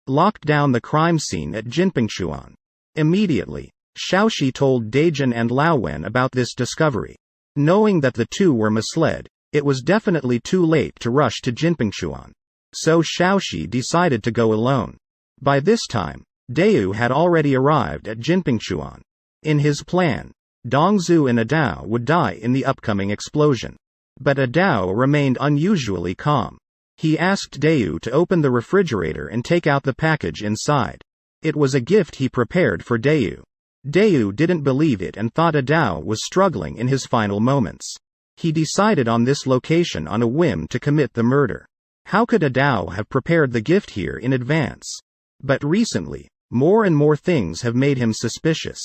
locked down the crime scene at Jinpingshuan. Immediately, Xiaoxi told Daejin and Laowen about this discovery. Knowing that the two were misled, it was definitely too late to rush to Jinpingshuan. So Xiaoxi decided to go alone. By this time, Daewoo had already arrived at Jinpingshuan. In his plan, Dongzhu and Adao would die in the upcoming explosion. But Adao remained unusually calm. He asked Daewoo to open the refrigerator and take out the package inside. It was a gift he prepared for Daewoo. Daewoo didn't believe it and thought Adao was struggling in his final moments. He decided on this location on a whim to commit the murder. How could Adao have prepared the gift here in advance? But recently, more and more things have made him suspicious.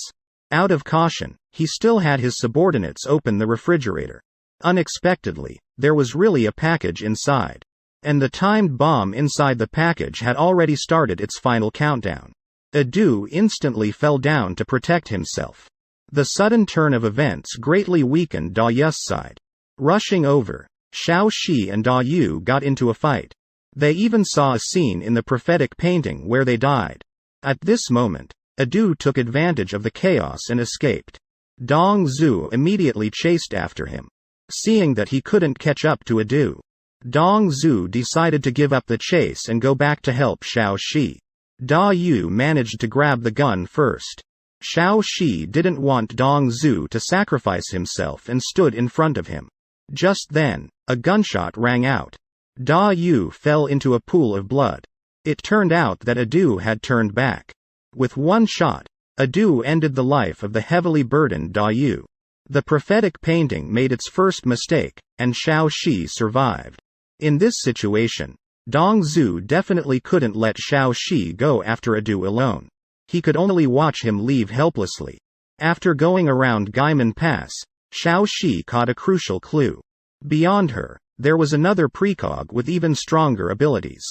Out of caution, he still had his subordinates open the refrigerator. Unexpectedly, there was really a package inside. And the timed bomb inside the package had already started its final countdown. Adu instantly fell down to protect himself. The sudden turn of events greatly weakened Da Yu's side. Rushing over, Xiao Shi and Da Yu got into a fight. They even saw a scene in the prophetic painting where they died. At this moment, Adu took advantage of the chaos and escaped. Dong Zhu immediately chased after him. Seeing that he couldn't catch up to Adu, Dong Zhu decided to give up the chase and go back to help Xiao Shi. Da Yu managed to grab the gun first. Xiao Shi didn't want Dong Zhu to sacrifice himself and stood in front of him. Just then, a gunshot rang out. Da Yu fell into a pool of blood. It turned out that Adu had turned back. With one shot, Adu ended the life of the heavily burdened Da Yu. The prophetic painting made its first mistake, and Xiao Shi survived. In this situation, Dong Zhu definitely couldn't let Xiao Shi go after Adu alone. He could only watch him leave helplessly. After going around Gaiman Pass, Xiao Shi caught a crucial clue. Beyond her, there was another precog with even stronger abilities.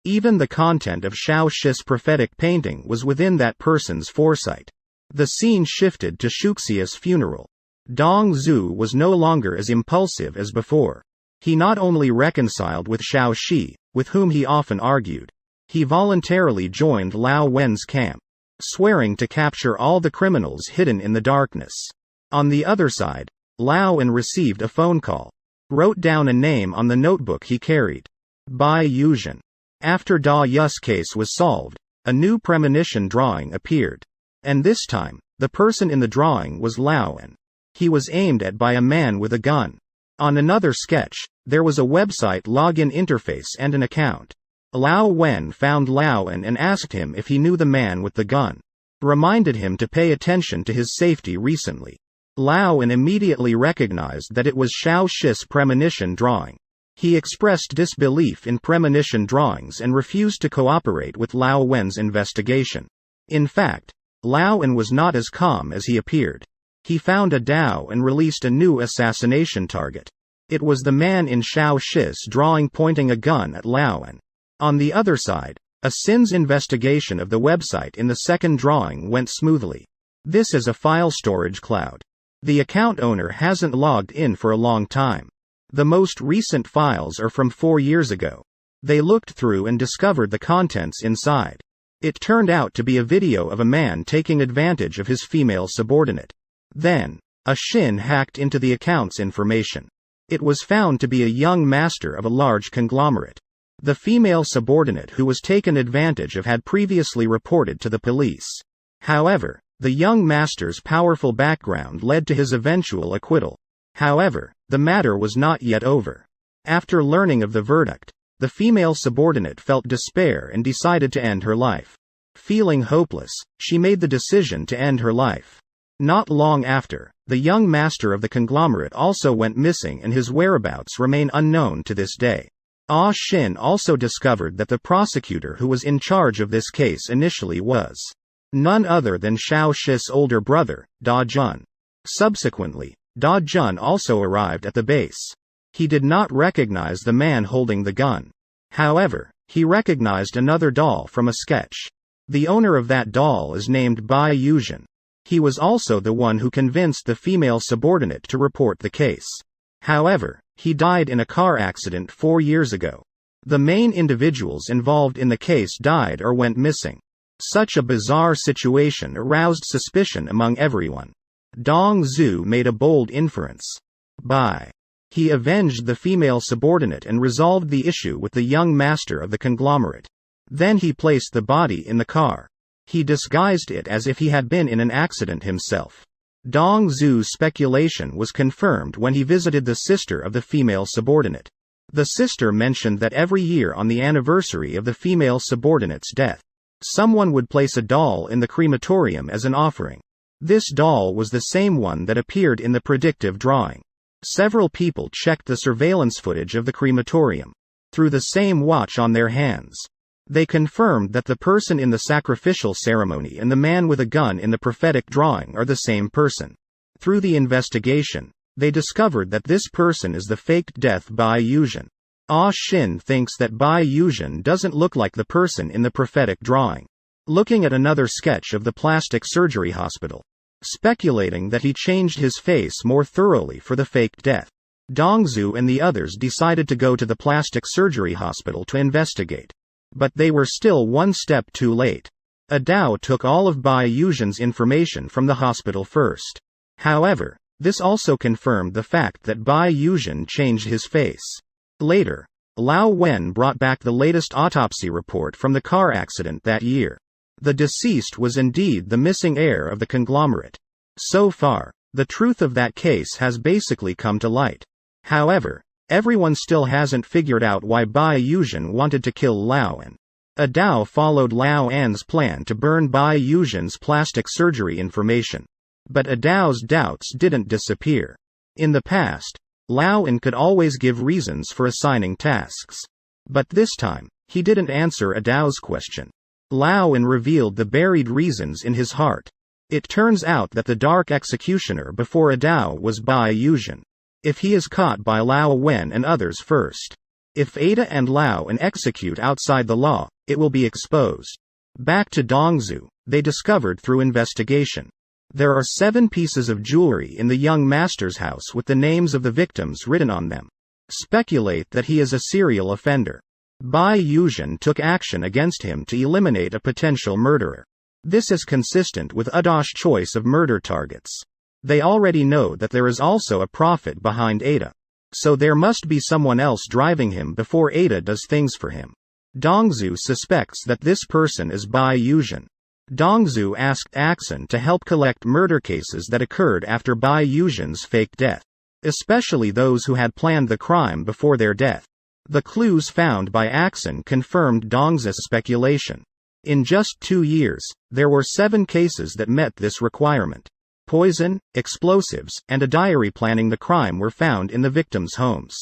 Even the content of Xiao Shi's prophetic painting was within that person's foresight. The scene shifted to Shuxia's funeral. Dong Zhu was no longer as impulsive as before. He not only reconciled with Xiao Shi, with whom he often argued, he voluntarily joined Lao Wen's camp, swearing to capture all the criminals hidden in the darkness. On the other side, Lao Wen received a phone call. Wrote down a name on the notebook he carried. Bai Yuzhen. After Da Yu's case was solved, a new premonition drawing appeared. And this time, the person in the drawing was Lao Wen. He was aimed at by a man with a gun. On another sketch, there was a website login interface and an account. Lao Wen found Lao Wen and asked him if he knew the man with the gun. Reminded him to pay attention to his safety recently. Lao Wen immediately recognized that it was Xiao Shi's premonition drawing. He expressed disbelief in premonition drawings and refused to cooperate with Lao Wen's investigation. In fact, Lao Wen was not as calm as he appeared. He found a Dao and released a new assassination target. It was the man in Xiao Shi's drawing pointing a gun at Lao Wen. On the other side, a Sin's investigation of the website in the second drawing went smoothly. This is a file storage cloud. The account owner hasn't logged in for a long time. The most recent files are from 4 years ago. They looked through and discovered the contents inside. It turned out to be a video of a man taking advantage of his female subordinate. Then, a Shin hacked into the account's information. It was found to be a young master of a large conglomerate. The female subordinate who was taken advantage of had previously reported to the police. However, the young master's powerful background led to his eventual acquittal. However, the matter was not yet over. After learning of the verdict, the female subordinate felt despair and decided to end her life. Feeling hopeless, she made the decision to end her life. Not long after, the young master of the conglomerate also went missing and his whereabouts remain unknown to this day. Ah Shin also discovered that the prosecutor who was in charge of this case initially was none other than Xiao Shi's older brother, Da Jun. Subsequently, Da Jun also arrived at the base. He did not recognize the man holding the gun. However, he recognized another doll from a sketch. The owner of that doll is named Bai Yuzhen. He was also the one who convinced the female subordinate to report the case. However, he died in a car accident 4 years ago. The main individuals involved in the case died or went missing. Such a bizarre situation aroused suspicion among everyone. Dong Zhu made a bold inference. He avenged the female subordinate and resolved the issue with the young master of the conglomerate. Then he placed the body in the car. He disguised it as if he had been in an accident himself. Dong Zhu's speculation was confirmed when he visited the sister of the female subordinate. The sister mentioned that every year on the anniversary of the female subordinate's death, someone would place a doll in the crematorium as an offering. This doll was the same one that appeared in the predictive drawing. Several people checked the surveillance footage of the crematorium. Through the same watch on their hands, they confirmed that the person in the sacrificial ceremony and the man with a gun in the prophetic drawing are the same person. Through the investigation, They discovered that this person is the faked death Bai Yuzhen. Ah Shin thinks that Bai Yuzhen doesn't look like the person in the prophetic drawing. Looking at another sketch of the plastic surgery hospital. Speculating that he changed his face more thoroughly for the faked death. Dongzhu and the others decided to go to the plastic surgery hospital to investigate. But they were still one step too late. Adao took all of Bai Yuzhen's information from the hospital first. However, this also confirmed the fact that Bai Yuzhen changed his face. Later, Lao Wen brought back the latest autopsy report from the car accident that year. The deceased was indeed the missing heir of the conglomerate. So far, the truth of that case has basically come to light. However, everyone still hasn't figured out why Bai Yuzhen wanted to kill Lao An. Adao followed Lao An's plan to burn Bai Yuzhen's plastic surgery information. But Adao's doubts didn't disappear. In the past, Lao An could always give reasons for assigning tasks. But this time, he didn't answer Adao's question. Lao An revealed the buried reasons in his heart. It turns out that the dark executioner before Adao was Bai Yuzhen. If he is caught by Lao Wen and others first. If Ada and Lao An execute outside the law, it will be exposed. Back to Dongzhu, they discovered through investigation. There are 7 pieces of jewelry in the young master's house with the names of the victims written on them. Speculate that he is a serial offender. Bai Yuzhen took action against him to eliminate a potential murderer. This is consistent with Ada's choice of murder targets. They already know that there is also a prophet behind Ada. So there must be someone else driving him before Ada does things for him. Dongzhu suspects that this person is Bai Yuzhen. Dongzhu asked Axon to help collect murder cases that occurred after Bai Yuzhen's fake death. Especially those who had planned the crime before their death. The clues found by Axon confirmed Dongzhu's speculation. In just 2 years, there were 7 cases that met this requirement. Poison, explosives, and a diary planning the crime were found in the victims' homes.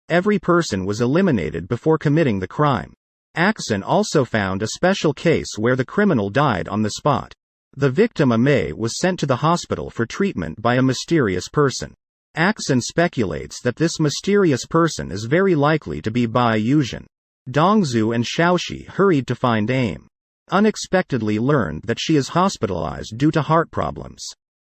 Every person was eliminated before committing the crime. Axon also found a special case where the criminal died on the spot. The victim Amei was sent to the hospital for treatment by a mysterious person. Axon speculates that this mysterious person is very likely to be Bai Yuzhen. Dongzhu and Xiaoxi hurried to find AIM. Unexpectedly learned that she is hospitalized due to heart problems.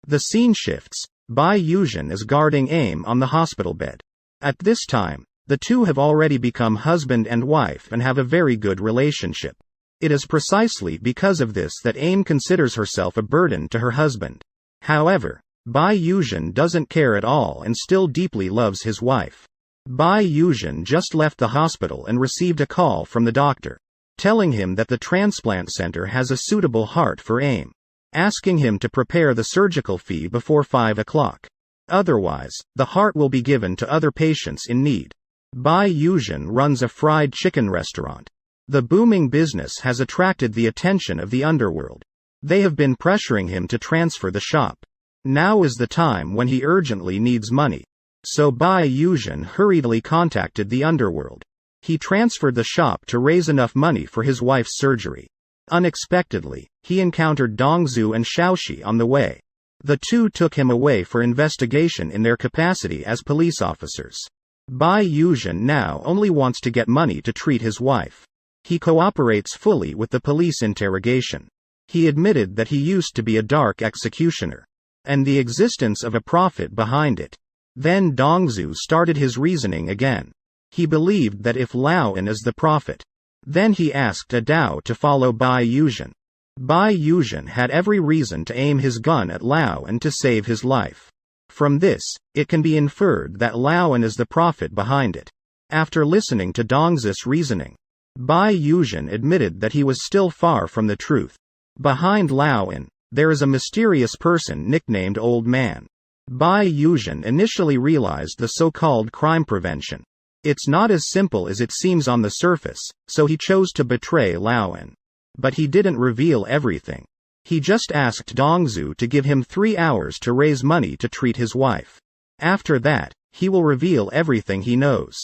The scene shifts. Bai Yuzhen is guarding AIM on the hospital bed. At this time, the two have already become husband and wife and have a very good relationship. It is precisely because of this that AIM considers herself a burden to her husband. However, Bai Yuzhen doesn't care at all and still deeply loves his wife. Bai Yuzhen just left the hospital and received a call from the doctor, telling him that the transplant center has a suitable heart for AIM, asking him to prepare the surgical fee before 5 o'clock. Otherwise, the heart will be given to other patients in need. Bai Yuzhen runs a fried chicken restaurant. The booming business has attracted the attention of the underworld. They have been pressuring him to transfer the shop. Now is the time when he urgently needs money. So Bai Yuzhen hurriedly contacted the underworld. He transferred the shop to raise enough money for his wife's surgery. Unexpectedly, he encountered Dongzhu and Xiaoxi on the way. The two took him away for investigation in their capacity as police officers. Bai Yuzhen now only wants to get money to treat his wife. He cooperates fully with the police interrogation. He admitted that he used to be a dark executioner. And the existence of a prophet behind it. Then Dongzhu started his reasoning again. He believed that if Lao An is the prophet, then he asked Adao to follow Bai Yuzhen. Bai Yuzhen had every reason to aim his gun at Lao An to save his life. From this, it can be inferred that Lao An is the prophet behind it. After listening to Dongzhu's reasoning, Bai Yuzhen admitted that he was still far from the truth. Behind Lao An, there is a mysterious person nicknamed Old Man. Bai Yuzhen initially realized the so-called crime prevention. It's not as simple as it seems on the surface, so he chose to betray Lao An. But he didn't reveal everything. He just asked Dongzhu to give him 3 hours to raise money to treat his wife. After that, he will reveal everything he knows.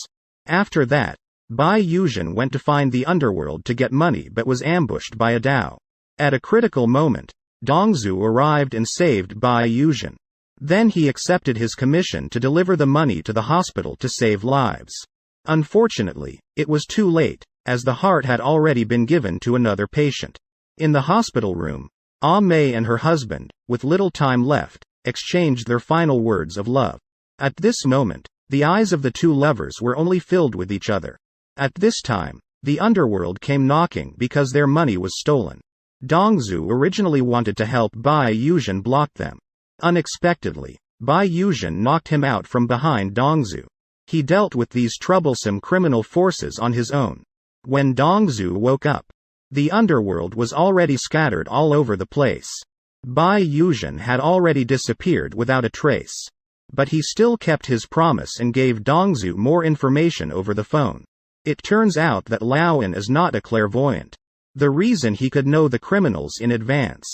After that, Bai Yuzhen went to find the underworld to get money but was ambushed by Adao. At a critical moment, Dongzhu arrived and saved Bai Yuzhen. Then he accepted his commission to deliver the money to the hospital to save lives. Unfortunately, it was too late, as the heart had already been given to another patient. In the hospital room, Ah Mei and her husband, with little time left, exchanged their final words of love. At this moment, the eyes of the two lovers were only filled with each other. At this time, the underworld came knocking because their money was stolen. Dongzhu originally wanted to help Bai Yuzhen block them. Unexpectedly, Bai Yuzhen knocked him out from behind Dongzhu. He dealt with these troublesome criminal forces on his own. When Dongzhu woke up, the underworld was already scattered all over the place. Bai Yuzhen had already disappeared without a trace. But he still kept his promise and gave Dongzhu more information over the phone. It turns out that Laoan is not a clairvoyant. The reason he could know the criminals in advance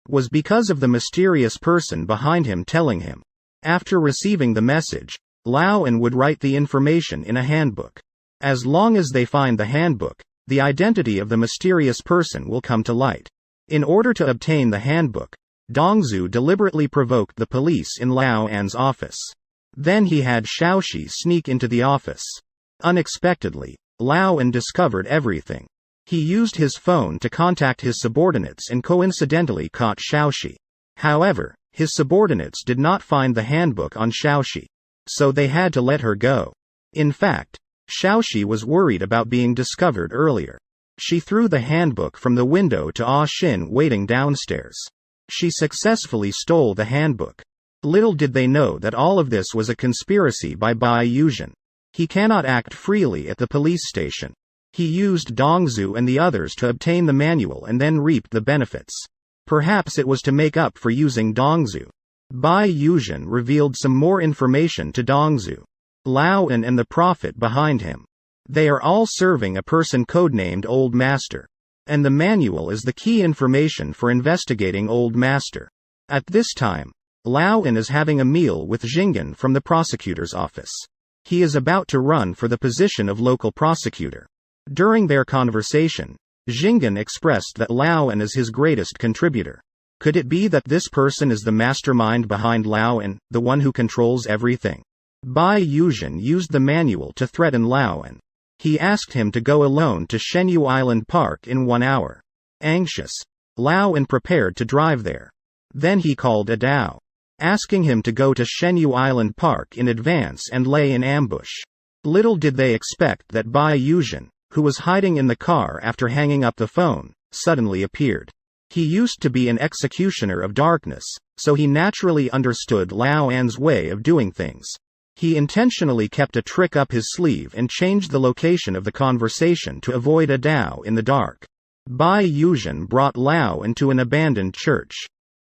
was because of the mysterious person behind him telling him. After receiving the message, Laoan would write the information in a handbook. As long as they find the handbook, the identity of the mysterious person will come to light. In order to obtain the handbook, Dongzhu deliberately provoked the police in Laoan's office. Then he had Xiaoxi sneak into the office. Unexpectedly, Laoan discovered everything. He used his phone to contact his subordinates and coincidentally caught Xiaoxi. However, his subordinates did not find the handbook on Xiaoxi. So they had to let her go. In fact, Xiaoxi was worried about being discovered earlier. She threw the handbook from the window to Ah Xin waiting downstairs. She successfully stole the handbook. Little did they know that all of this was a conspiracy by Bai Yuzhen. He cannot act freely at the police station. He used Dongzhu and the others to obtain the manual and then reaped the benefits. Perhaps it was to make up for using Dongzhu. Bai Yuzhen revealed some more information to Dongzhu. Laoan and the prophet behind him. They are all serving a person codenamed Old Master. And the manual is the key information for investigating Old Master. At this time, Laoan is having a meal with Xinggan from the prosecutor's office. He is about to run for the position of local prosecutor. During their conversation, Xinggan expressed that Laoan is his greatest contributor. Could it be that this person is the mastermind behind Laoan, the one who controls everything? Bai Yuzhen used the manual to threaten Laoan. He asked him to go alone to Shenyu Island Park in 1 hour. Anxious, Laoan prepared to drive there. Then he called Adao, asking him to go to Shenyu Island Park in advance and lay in ambush. Little did they expect that Bai Yuzhen, who was hiding in the car after hanging up the phone, suddenly appeared. He used to be an executioner of darkness, so he naturally understood Laoan's way of doing things. He intentionally kept a trick up his sleeve and changed the location of the conversation to avoid Adao in the dark. Bai Yuzhen brought Lao into an abandoned church.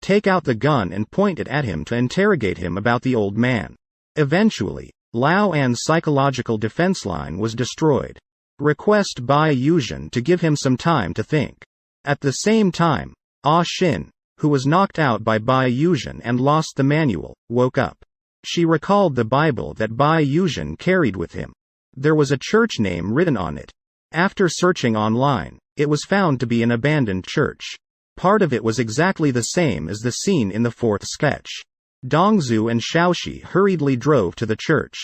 Take out the gun and point it at him to interrogate him about the old man. Eventually, Laoan's psychological defense line was destroyed. Request Bai Yuzhen to give him some time to think. At the same time, Ah Xin, who was knocked out by Bai Yuzhen and lost the manual, woke up. She recalled the Bible that Bai Yuzhen carried with him. There was a church name written on it. After searching online, it was found to be an abandoned church. Part of it was exactly the same as the scene in the fourth sketch. Dongzhu and Xiaoxi hurriedly drove to the church.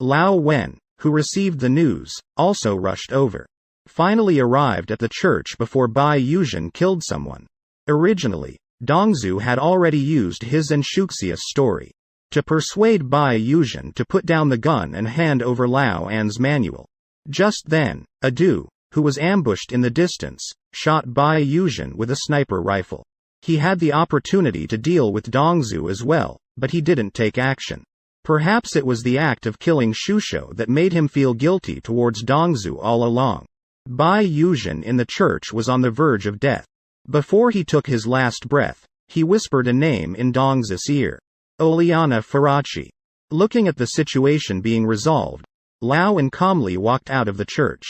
Lao Wen, who received the news, also rushed over. Finally arrived at the church before Bai Yuzhen killed someone. Originally, Dongzhu had already used his and Shuxia's story to persuade Bai Yuzhen to put down the gun and hand over Laoan's manual. Just then, Adu, who was ambushed in the distance, shot Bai Yuzhen with a sniper rifle. He had the opportunity to deal with Dongzhu as well, but he didn't take action. Perhaps it was the act of killing Shusho that made him feel guilty towards Dongzhu all along. Bai Yuzhen in the church was on the verge of death. Before he took his last breath, he whispered a name in Dongzhu's ear. Oleana Farachi. Looking at the situation being resolved, Laoan calmly walked out of the church.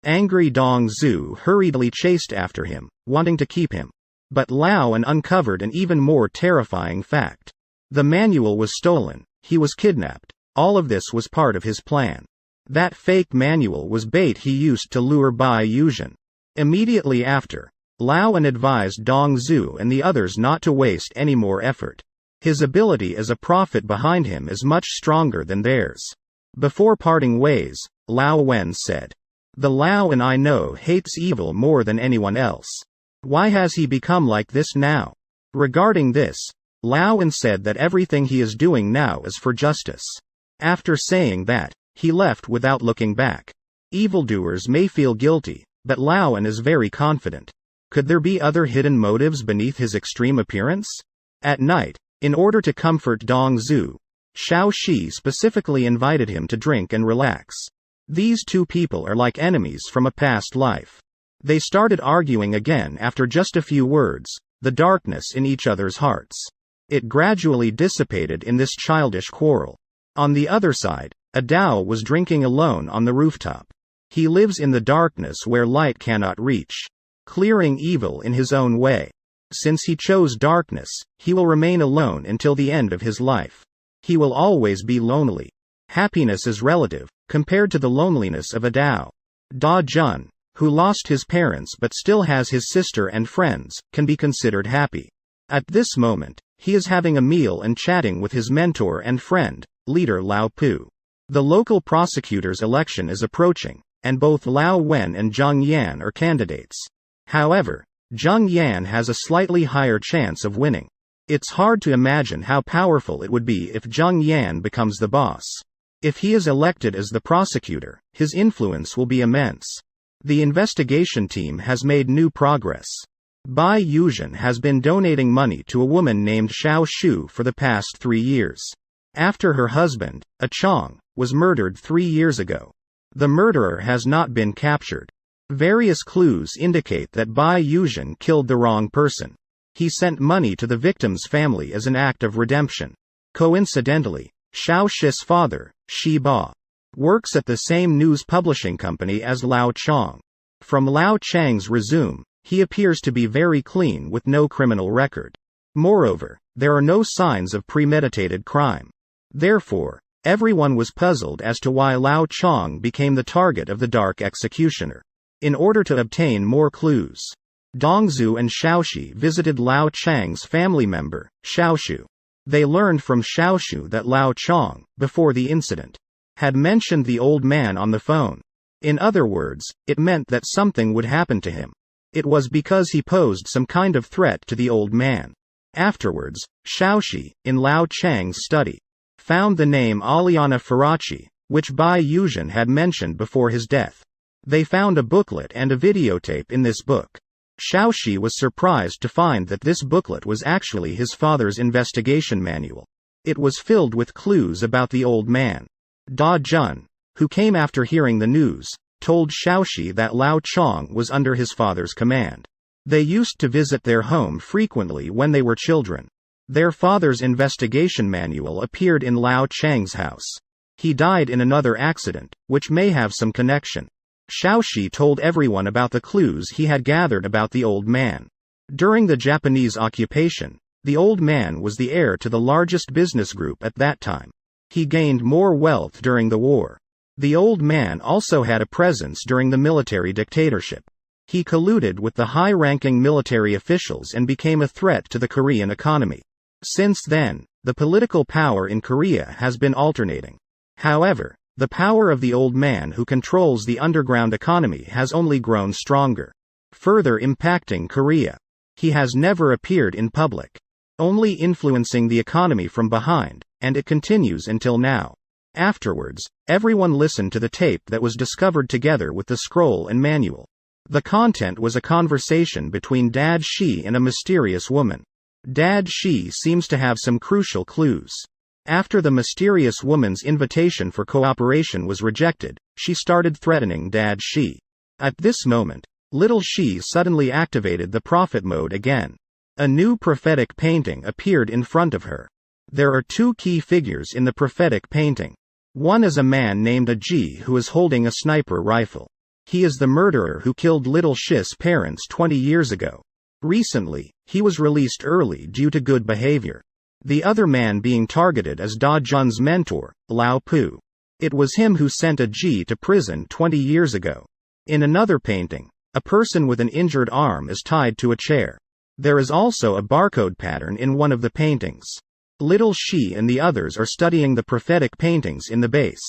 Angry Dongzhu hurriedly chased after him, wanting to keep him. But Laoan uncovered an even more terrifying fact. The manual was stolen, he was kidnapped. All of this was part of his plan. That fake manual was bait he used to lure Bai Yuzhen. Immediately after, Laoan advised Dongzhu and the others not to waste any more effort. His ability as a prophet behind him is much stronger than theirs. Before parting ways, Lao Wen said, "The Lao and I know hates evil more than anyone else. Why has he become like this now?" Regarding this, Lao Wen said that everything he is doing now is for justice. After saying that, he left without looking back. Evildoers may feel guilty, but Lao Wen is very confident. Could there be other hidden motives beneath his extreme appearance? At night, in order to comfort Dong Zhu, Xiao Shi specifically invited him to drink and relax. These two people are like enemies from a past life. They started arguing again after just a few words, the darkness in each other's hearts. It gradually dissipated in this childish quarrel. On the other side, Adao was drinking alone on the rooftop. He lives in the darkness where light cannot reach, clearing evil in his own way. Since he chose darkness, he will remain alone until the end of his life. He will always be lonely. Happiness is relative, compared to the loneliness of Adao. Da Jun, who lost his parents but still has his sister and friends, can be considered happy. At this moment, he is having a meal and chatting with his mentor and friend, leader Lao Pu. The local prosecutor's election is approaching, and both Lao Wen and Zheng Yan are candidates. However, Zheng Yan has a slightly higher chance of winning. It's hard to imagine how powerful it would be if Zheng Yan becomes the boss. If he is elected as the prosecutor, his influence will be immense. The investigation team has made new progress. Bai Yuzhen has been donating money to a woman named Xiao Shu for the past 3 years. After her husband, A Chong, was murdered 3 years ago. The murderer has not been captured. Various clues indicate that Bai Yuzhen killed the wrong person. He sent money to the victim's family as an act of redemption. Coincidentally, Xiao Shi's father, Shi Ba, works at the same news publishing company as Lao Chang. From Lao Chang's resume, he appears to be very clean with no criminal record. Moreover, there are no signs of premeditated crime. Therefore, everyone was puzzled as to why Lao Chang became the target of the dark executioner. In order to obtain more clues, Dongzhu and Xiaoxi visited Lao Chang's family member, Xiaoshu. They learned from Xiaoshu that Lao Chang, before the incident, had mentioned the old man on the phone. In other words, it meant that something would happen to him. It was because he posed some kind of threat to the old man. Afterwards, Xiaoxi, in Lao Chang's study, found the name Aliana Farachi, which Bai Yuzhen had mentioned before his death. They found a booklet and a videotape in this book. Xiaoxi was surprised to find that this booklet was actually his father's investigation manual. It was filled with clues about the old man. Da Jun, who came after hearing the news, told Xiaoxi that Lao Chang was under his father's command. They used to visit their home frequently when they were children. Their father's investigation manual appeared in Lao Chang's house. He died in another accident, which may have some connection. Xiaoxi told everyone about the clues he had gathered about the old man. During the Japanese occupation, the old man was the heir to the largest business group at that time. He gained more wealth during the war. The old man also had a presence during the military dictatorship. He colluded with the high-ranking military officials and became a threat to the Korean economy. Since then, the political power in Korea has been alternating. However, the power of the old man who controls the underground economy has only grown stronger, further impacting Korea. He has never appeared in public, only influencing the economy from behind, and it continues until now. Afterwards, everyone listened to the tape that was discovered together with the scroll and manual. The content was a conversation between Dad Shi and a mysterious woman. Dad Shi seems to have some crucial clues. After the mysterious woman's invitation for cooperation was rejected, she started threatening Dad Shi. At this moment, little Shi suddenly activated the prophet mode again. A new prophetic painting appeared in front of her. There are two key figures in the prophetic painting. One is a man named Aji who is holding a sniper rifle. He is the murderer who killed little Shi's parents 20 years ago. Recently, he was released early due to good behavior. The other man being targeted is Da Jun's mentor, Lao Pu. It was him who sent Aji to prison 20 years ago. In another painting, a person with an injured arm is tied to a chair. There is also a barcode pattern in one of the paintings. Little Shi and the others are studying the prophetic paintings in the base.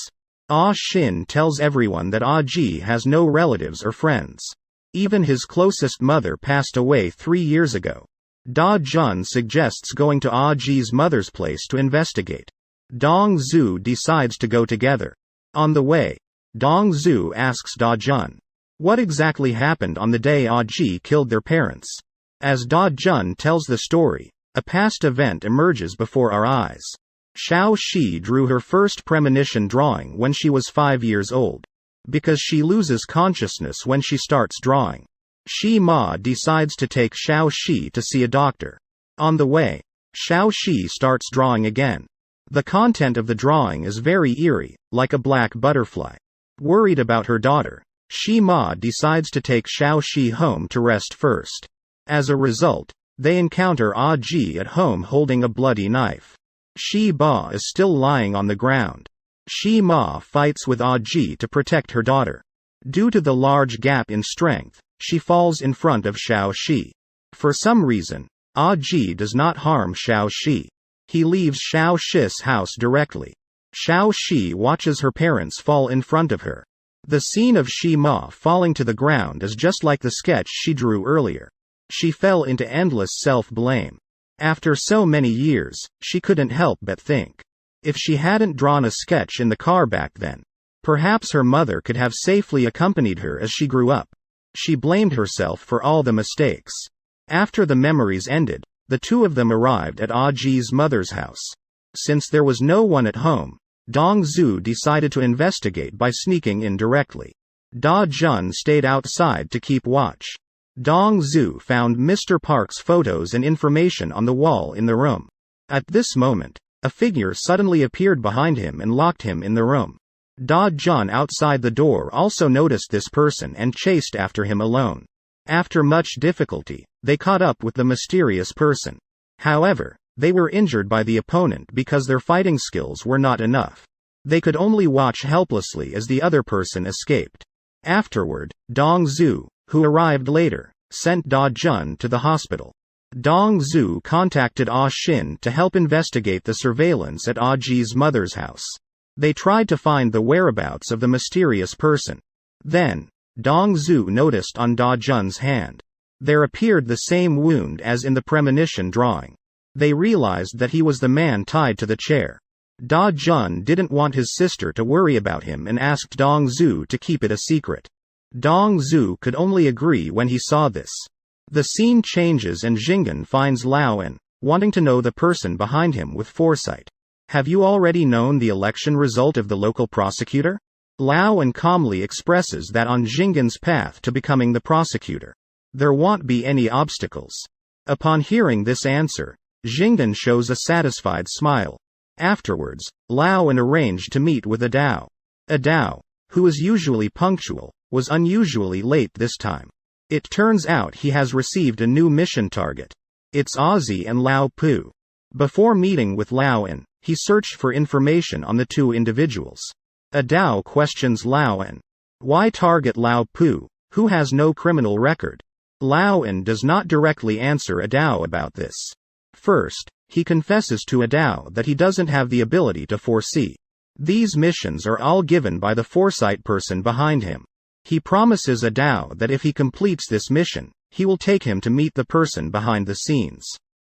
Ah Shin tells everyone that Ah Ji has no relatives or friends. Even his closest mother passed away 3 years ago. Da Jun suggests going to Ah Ji's mother's place to investigate. Dong Zhu decides to go together. On the way, Dong Zhu asks Da Jun, what exactly happened on the day Ah Ji killed their parents? As Da Jun tells the story, a past event emerges before our eyes. Xiao Shi drew her first premonition drawing when she was 5 years old. Because she loses consciousness when she starts drawing, Shi Ma decides to take Xiao Shi to see a doctor. On the way, Xiao Shi starts drawing again. The content of the drawing is very eerie, like a black butterfly. Worried about her daughter, Shi Ma decides to take Xiao Shi home to rest first. As a result, they encounter Ah Ji at home holding a bloody knife. Shi Ba is still lying on the ground. Shi Ma fights with Ah Ji to protect her daughter. Due to the large gap in strength, she falls in front of Xiao Shi. For some reason, Ah Ji does not harm Xiao Shi. He leaves Xiao Shi's house directly. Xiao Shi watches her parents fall in front of her. The scene of Shi Ma falling to the ground is just like the sketch she drew earlier. She fell into endless self-blame. After so many years, she couldn't help but think. If she hadn't drawn a sketch in the car back then, perhaps her mother could have safely accompanied her as she grew up. She blamed herself for all the mistakes. After the memories ended, the two of them arrived at Ah Ji's mother's house. Since there was no one at home, Dong Zhu decided to investigate by sneaking in directly. Da Jun stayed outside to keep watch. Dong Zhu found Mr. Park's photos and information on the wall in the room. At this moment, a figure suddenly appeared behind him and locked him in the room. Da Jun outside the door also noticed this person and chased after him alone. After much difficulty, they caught up with the mysterious person. However, they were injured by the opponent because their fighting skills were not enough. They could only watch helplessly as the other person escaped. Afterward, Dong Zhu, who arrived later, sent Da Jun to the hospital. Dong Zhu contacted Ah Shin to help investigate the surveillance at Ah Ji's mother's house. They tried to find the whereabouts of the mysterious person. Then, Dong Zhu noticed on Da Jun's hand. There appeared the same wound as in the premonition drawing. They realized that he was the man tied to the chair. Da Jun didn't want his sister to worry about him and asked Dong Zhu to keep it a secret. Dong Zhu could only agree when he saw this. The scene changes and Jinggan finds Lao En, wanting to know the person behind him with foresight. Have you already known the election result of the local prosecutor? Lao En calmly expresses that on Jinggan's path to becoming the prosecutor, there won't be any obstacles. Upon hearing this answer, Jinggan shows a satisfied smile. Afterwards, Lao En arranged to meet with Adao. Adao, who is usually punctual, was unusually late this time. It turns out he has received a new mission target. It's Ozzy and Lao Pu. Before meeting with Lao En, he searched for information on the two individuals. Adao questions Lao En. Why target Lao Pu, who has no criminal record? Lao En does not directly answer Adao about this. First, he confesses to Adao that he doesn't have the ability to foresee. These missions are all given by the foresight person behind him. He promises Adao that if he completes this mission, he will take him to meet the person behind the scenes.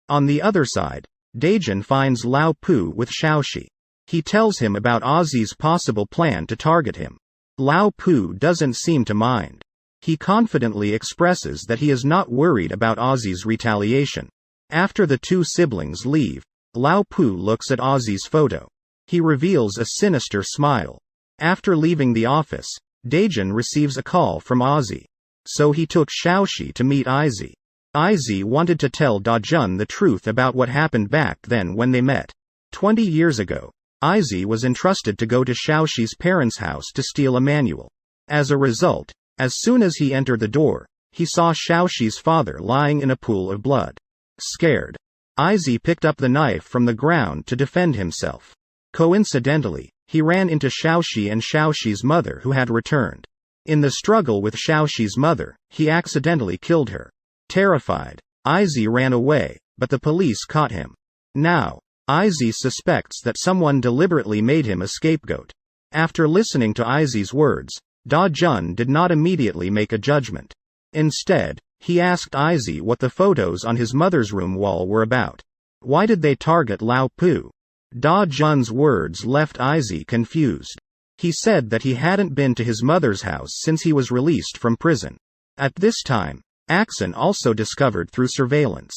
On the other side, Daejin finds Lao Pu with Xiaoxi. He tells him about Ozzy's possible plan to target him. Lao Pu doesn't seem to mind. He confidently expresses that he is not worried about Ozzy's retaliation. After the two siblings leave, Lao Pu looks at Ozzy's photo. He reveals a sinister smile. After leaving the office, Daejin receives a call from Ozzy. So he took Xiaoxi to meet Izzy. Izzy wanted to tell Dajun the truth about what happened back then when they met. 20 years ago, Izzy was entrusted to go to Xiaoxi's parents' house to steal a manual. As a result, as soon as he entered the door, he saw Xiaoxi's father lying in a pool of blood. Scared, Izzy picked up the knife from the ground to defend himself. Coincidentally, he ran into Xiaoxi and Xiaoxi's mother who had returned. In the struggle with Xiaoxi's mother, he accidentally killed her. Terrified, Izzy ran away, but the police caught him. Now, Izzy suspects that someone deliberately made him a scapegoat. After listening to Izzy's words, Da Jun did not immediately make a judgment. Instead, he asked Izzy what the photos on his mother's room wall were about. Why did they target Lao Pu? Da Jun's words left Izzy confused. He said that he hadn't been to his mother's house since he was released from prison. At this time, Axon also discovered through surveillance.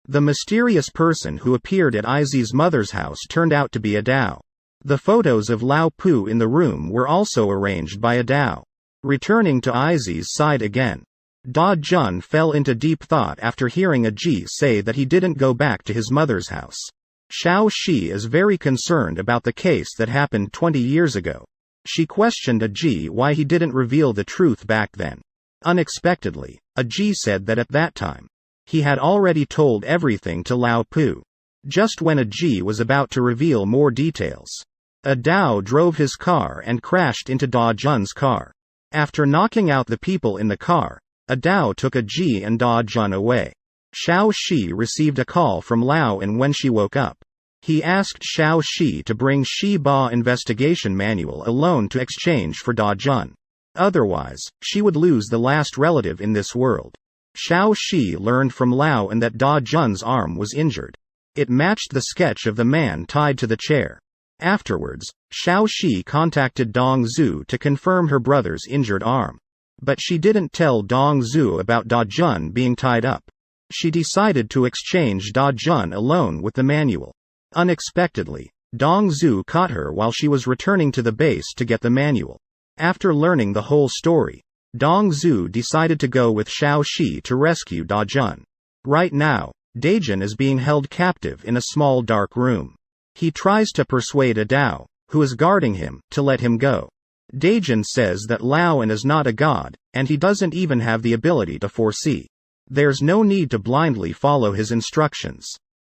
The mysterious person who appeared at Izzy's mother's house turned out to be Adao. The photos of Lao Pu in the room were also arranged by Adao. Returning to Izzy's side again, Da Jun fell into deep thought after hearing Aji say that he didn't go back to his mother's house. Xiao Shi is very concerned about the case that happened 20 years ago. She questioned Aji why he didn't reveal the truth back then. Unexpectedly, Aji said that at that time, he had already told everything to Lao Pu. Just when Aji was about to reveal more details, Adao drove his car and crashed into Da Jun's car. After knocking out the people in the car, Adao took Aji and Da Jun away. Xiao Shi received a call from Lao, and when she woke up, he asked Xiao Shi to bring Shi Ba investigation manual alone to exchange for Da Jun. Otherwise, she would lose the last relative in this world. Xiao Shi learned from Lao and that Da Jun's arm was injured. It matched the sketch of the man tied to the chair. Afterwards, Xiao Shi contacted Dong Zhu to confirm her brother's injured arm. But she didn't tell Dong Zhu about Da Jun being tied up. She decided to exchange Da Jun alone with the manual. Unexpectedly, Dong Zhu caught her while she was returning to the base to get the manual. After learning the whole story, Dong Zhu decided to go with Xiao Shi to rescue Da Jun. Right now, Dajun is being held captive in a small dark room. He tries to persuade Adao, who is guarding him, to let him go. Dajun says that Laoan is not a god, and he doesn't even have the ability to foresee. There's no need to blindly follow his instructions.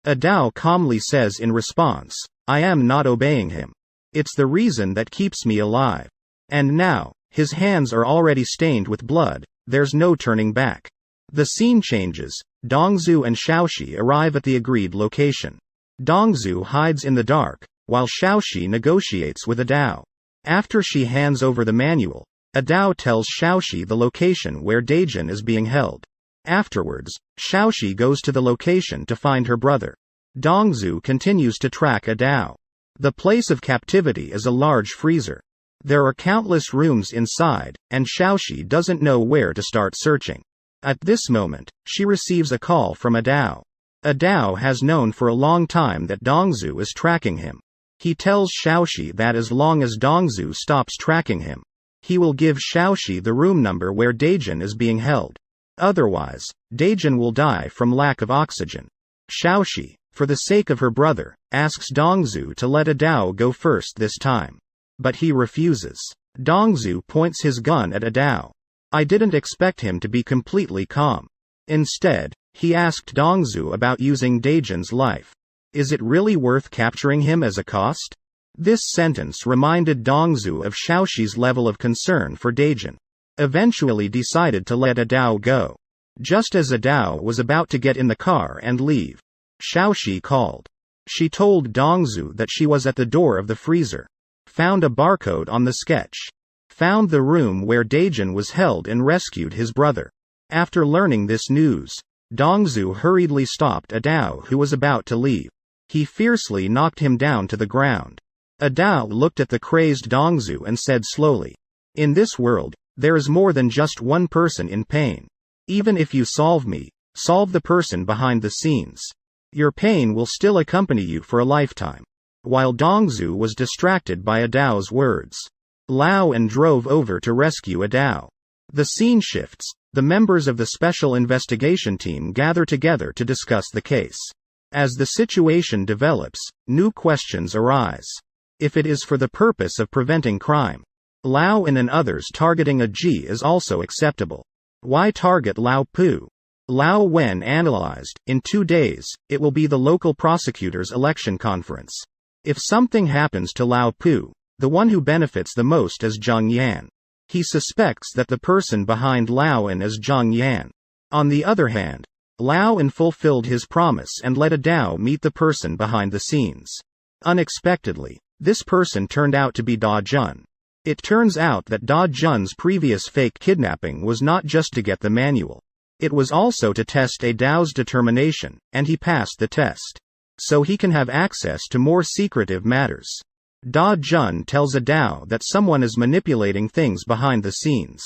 Adao calmly says in response, I am not obeying him. It's the reason that keeps me alive. And now, his hands are already stained with blood, there's no turning back. The scene changes. Dongzhu and Xiaoxi arrive at the agreed location. Dongzhu hides in the dark, while Xiaoxi negotiates with Adao. After she hands over the manual, Adao tells Xiaoxi the location where Dajun is being held. Afterwards, Xiaoxi goes to the location to find her brother. Dongzhu continues to track Adao. The place of captivity is a large freezer. There are countless rooms inside, and Xiaoxi doesn't know where to start searching. At this moment, she receives a call from Adao. Adao has known for a long time that Dongzhu is tracking him. He tells Xiaoxi that as long as Dongzhu stops tracking him, he will give Xiaoxi the room number where Dajun is being held. Otherwise, Dajun will die from lack of oxygen. Xiaoxi, for the sake of her brother, asks Dongzhu to let Adao go first this time. But he refuses. Dongzhu points his gun at Adao. I didn't expect him to be completely calm. Instead, he asked Dongzhu about using Dajun's life. Is it really worth capturing him as a cost? This sentence reminded Dongzhu of Xiaoxi's level of concern for Dajun. Eventually decided to let Adao go. Just as Adao was about to get in the car and leave, Xiaoxi called. She told Dongzhu that she was at the door of the freezer. Found a barcode on the sketch. Found the room where Dajun was held and rescued his brother. After learning this news, Dongzhu hurriedly stopped Adao, who was about to leave. He fiercely knocked him down to the ground. Adao looked at the crazed Dongzhu and said slowly, in this world, there is more than just one person in pain. Even if you solve me, solve the person behind the scenes. Your pain will still accompany you for a lifetime. While Dongzhu was distracted by Adao's words, Laoan drove over to rescue Adao. The scene shifts. The members of the special investigation team gather together to discuss the case. As the situation develops, new questions arise. If it is for the purpose of preventing crime, Laoan and others targeting Aji is also acceptable. Why target Lao Pu? Lao Wen analyzed, in 2 days, it will be the local prosecutor's election conference. If something happens to Lao Pu, the one who benefits the most is Zhang Yan. He suspects that the person behind Laoan is Zhang Yan. On the other hand, Lao An fulfilled his promise and let Adao meet the person behind the scenes. Unexpectedly, this person turned out to be Da Jun. It turns out that Da Jun's previous fake kidnapping was not just to get the manual. It was also to test Adao's determination, and he passed the test. So he can have access to more secretive matters. Da Jun tells Adao that someone is manipulating things behind the scenes,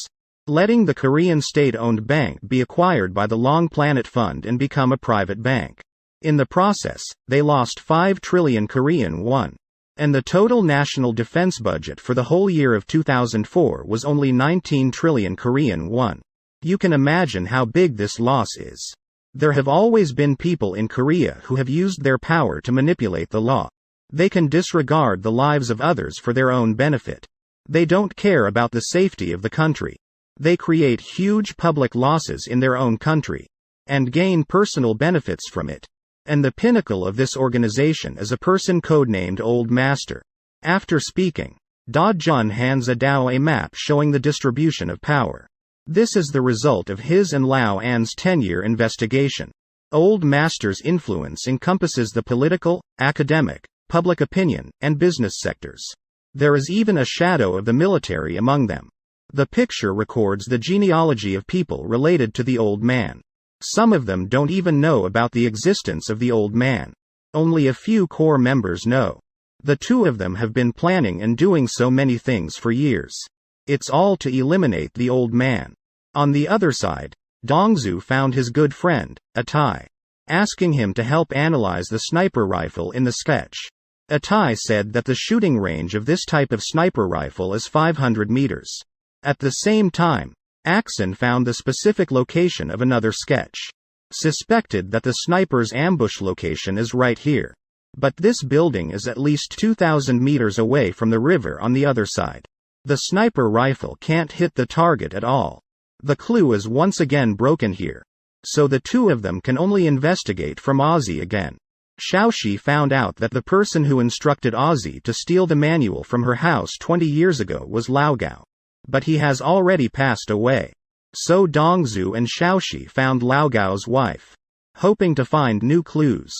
letting the Korean state-owned bank be acquired by the Long Planet Fund and become a private bank. In the process, they lost 5 trillion Korean won. And the total national defense budget for the whole year of 2004 was only 19 trillion Korean won. You can imagine how big this loss is. There have always been people in Korea who have used their power to manipulate the law. They can disregard the lives of others for their own benefit. They don't care about the safety of the country. They create huge public losses in their own country and gain personal benefits from it. And the pinnacle of this organization is a person codenamed Old Master. After speaking, Da Jun hands Adao a map showing the distribution of power. This is the result of his and Lao An's 10-year investigation. Old Master's influence encompasses the political, academic, public opinion, and business sectors. There is even a shadow of the military among them. The picture records the genealogy of people related to the old man. Some of them don't even know about the existence of the old man. Only a few core members know. The two of them have been planning and doing so many things for years. It's all to eliminate the old man. On the other side, Dongzu found his good friend, Atai, asking him to help analyze the sniper rifle in the sketch. Atai said that the shooting range of this type of sniper rifle is 500 meters. At the same time, Axon found the specific location of another sketch. Suspected that the sniper's ambush location is right here. But this building is at least 2,000 meters away from the river on the other side. The sniper rifle can't hit the target at all. The clue is once again broken here. So the two of them can only investigate from Ozzy again. Xiaoxi found out that the person who instructed Ozzy to steal the manual from her house 20 years ago was Lao Gao. But he has already passed away. So Dongzu and Xiaoxi found Lao Gao's wife, hoping to find new clues.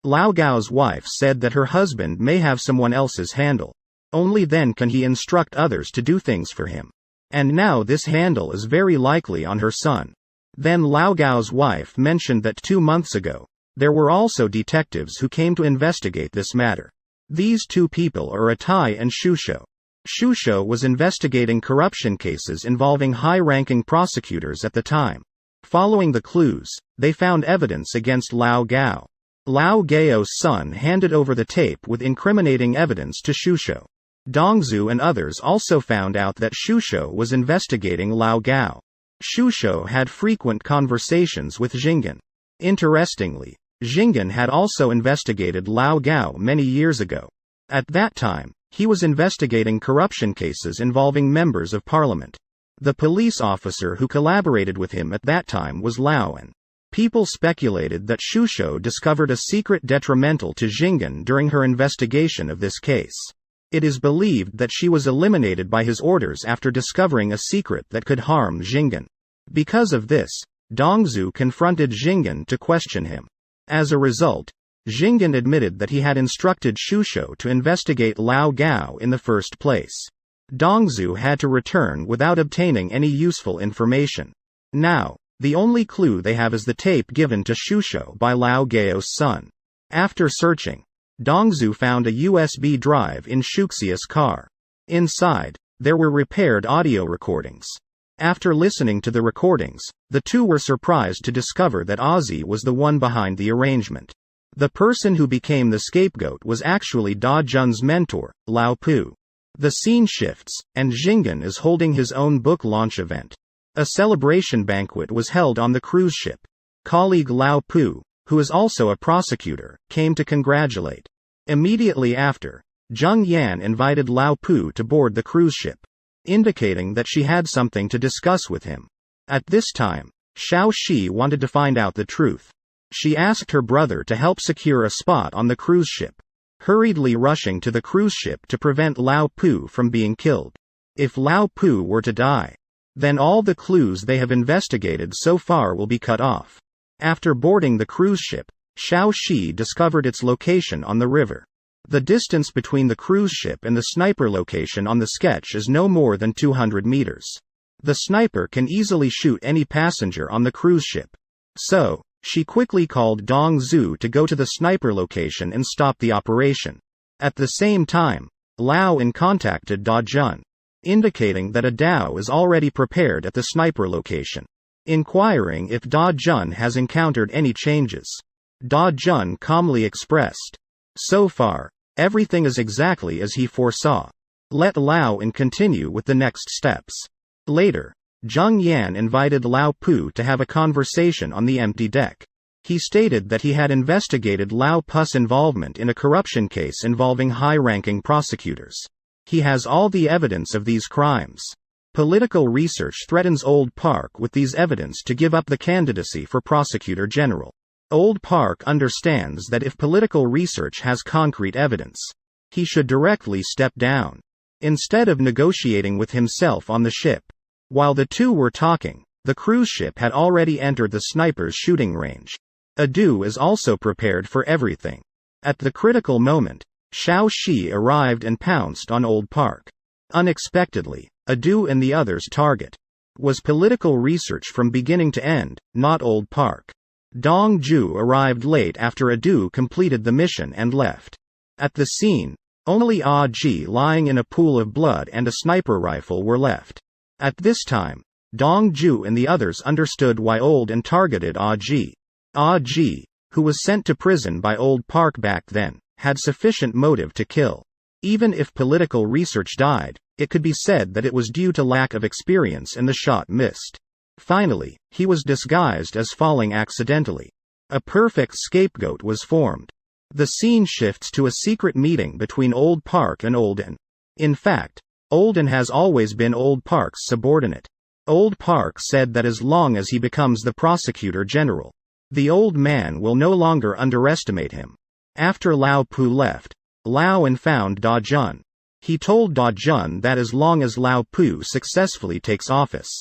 Lao Gao's wife said that her husband may have someone else's handle. Only then can he instruct others to do things for him. And now this handle is very likely on her son. Then Lao Gao's wife mentioned that 2 months ago, there were also detectives who came to investigate this matter. These two people are Atai and Shusho. Shusho was investigating corruption cases involving high-ranking prosecutors at the time. Following the clues, they found evidence against Lao Gao. Lao Gao's son handed over the tape with incriminating evidence to Shusho. Dongzu and others also found out that Shusho was investigating Lao Gao. Shusho had frequent conversations with Jinggan. Interestingly, Jinggan had also investigated Lao Gao many years ago. At that time, he was investigating corruption cases involving members of parliament. The police officer who collaborated with him at that time was Lao An. People speculated that Shusho discovered a secret detrimental to Jinggan during her investigation of this case. It is believed that she was eliminated by his orders after discovering a secret that could harm Jinggan. Because of this, Dongzu confronted Jinggan to question him. As a result, Jinggan admitted that he had instructed Shusho to investigate Lao Gao in the first place. Dongzu had to return without obtaining any useful information. Now, the only clue they have is the tape given to Shusho by Lao Gao's son. After searching, Dongzu found a USB drive in Shuxia's car. Inside, there were repaired audio recordings. After listening to the recordings, the two were surprised to discover that Ozzy was the one behind the arrangement. The person who became the scapegoat was actually Da Jun's mentor, Lao Pu. The scene shifts, and Jinggan is holding his own book launch event. A celebration banquet was held on the cruise ship. Colleague Lao Pu, who is also a prosecutor, came to congratulate. Immediately after, Zheng Yan invited Lao Pu to board the cruise ship, indicating that she had something to discuss with him. At this time, Xiaoxi wanted to find out the truth. She asked her brother to help secure a spot on the cruise ship, hurriedly rushing to the cruise ship to prevent Lao Pu from being killed. If Lao Pu were to die, then all the clues they have investigated so far will be cut off. After boarding the cruise ship, Xiao Shi discovered its location on the river. The distance between the cruise ship and the sniper location on the sketch is no more than 200 meters. The sniper can easily shoot any passenger on the cruise ship. So, she quickly called Dong Zhu to go to the sniper location and stop the operation. At the same time, Lao En contacted Da Jun, indicating that a Dao is already prepared at the sniper location, inquiring if Da Jun has encountered any changes. Da Jun calmly expressed, "So far, everything is exactly as he foresaw. Let Lao En continue with the next steps." Later, Zheng Yan invited Lao Pu to have a conversation on the empty deck. He stated that he had investigated Lao Pu's involvement in a corruption case involving high-ranking prosecutors. He has all the evidence of these crimes. Political research threatens Old Park with these evidence to give up the candidacy for prosecutor general. Old Park understands that if political research has concrete evidence, he should directly step down, instead of negotiating with himself on the ship. While the two were talking, the cruise ship had already entered the sniper's shooting range. Adu is also prepared for everything. At the critical moment, Xiao Shi arrived and pounced on Old Park. Unexpectedly, Adu and the others' target was political research from beginning to end, not Old Park. Dong Zhu arrived late after Adu completed the mission and left. At the scene, only Ah Ji lying in a pool of blood and a sniper rifle were left. At this time, Dong Zhu and the others understood why Old and targeted Ah Ji. Ah Ji, who was sent to prison by Old Park back then, had sufficient motive to kill. Even if political research died, it could be said that it was due to lack of experience and the shot missed. Finally, he was disguised as falling accidentally. A perfect scapegoat was formed. The scene shifts to a secret meeting between Old Park and Olden. In fact, Olden has always been Old Park's subordinate. Old Park said that as long as he becomes the prosecutor general, the old man will no longer underestimate him. After Lao Pu left, Lao En found Da Jun. He told Da Jun that as long as Lao Pu successfully takes office,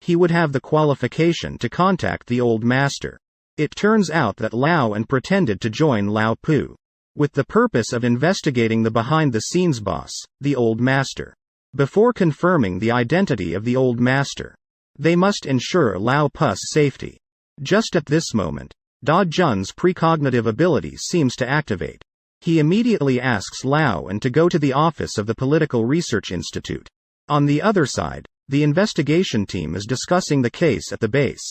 he would have the qualification to contact the old master. It turns out that Lao En pretended to join Lao Pu, with the purpose of investigating the behind-the-scenes boss, the old master. Before confirming the identity of the old master, they must ensure Lao Pu's safety. Just at this moment, Da Jun's precognitive ability seems to activate. He immediately asks Lao En to go to the office of the Political Research Institute. On the other side, the investigation team is discussing the case at the base.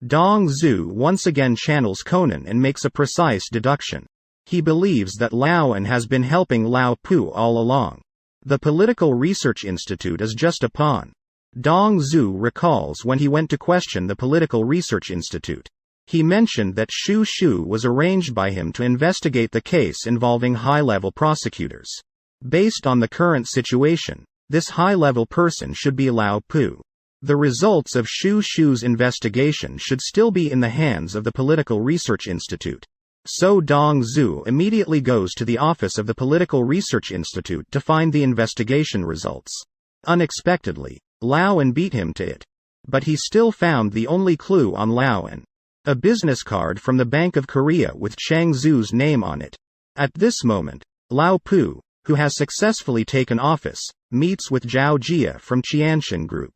Dong Zhu once again channels Conan and makes a precise deduction. He believes that Lao En has been helping Lao Pu all along. The Political Research Institute is just a pawn. Dong Zhu recalls when he went to question the Political Research Institute. He mentioned that Shu Shu was arranged by him to investigate the case involving high-level prosecutors. Based on the current situation, this high-level person should be Lao Pu. The results of Shu Shu's investigation should still be in the hands of the Political Research Institute. So Dong Zhu immediately goes to the office of the Political Research Institute to find the investigation results. Unexpectedly, Lao En beat him to it. But he still found the only clue on Lao En: a business card from the Bank of Korea with Chang Zhu's name on it. At this moment, Lao Pu, who has successfully taken office, meets with Zhao Jia from Qianshan Group.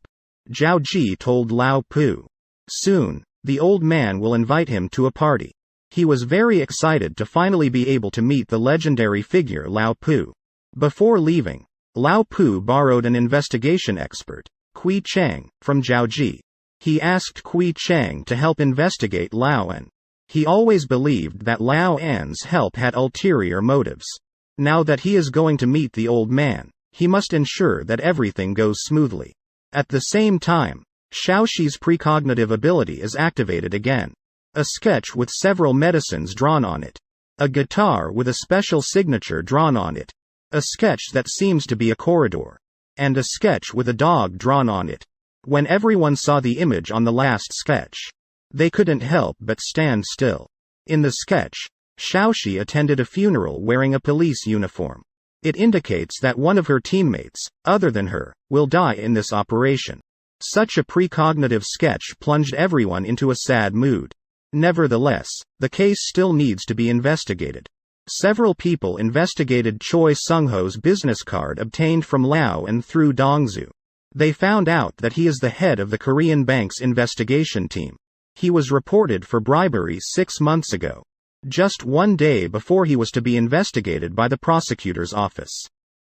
Zhao Ji told Lao Pu, soon, the old man will invite him to a party. He was very excited to finally be able to meet the legendary figure Lao Pu. Before leaving, Lao Pu borrowed an investigation expert, Kui Chang, from Zhao Ji. He asked Kui Chang to help investigate Lao En. He always believed that Lao En's help had ulterior motives. Now that he is going to meet the old man, he must ensure that everything goes smoothly. At the same time, Xiaoxi's precognitive ability is activated again. A sketch with several medicines drawn on it. A guitar with a special signature drawn on it. A sketch that seems to be a corridor. And a sketch with a dog drawn on it. When everyone saw the image on the last sketch, they couldn't help but stand still. In the sketch, Xiaoxi attended a funeral wearing a police uniform. It indicates that one of her teammates, other than her, will die in this operation. Such a precognitive sketch plunged everyone into a sad mood. Nevertheless, the case still needs to be investigated. Several people investigated Choi Sung-ho's business card obtained from Lau and through Dongzu. They found out that he is the head of the Korean bank's investigation team. He was reported for bribery 6 months ago, just 1 day before he was to be investigated by the prosecutor's office.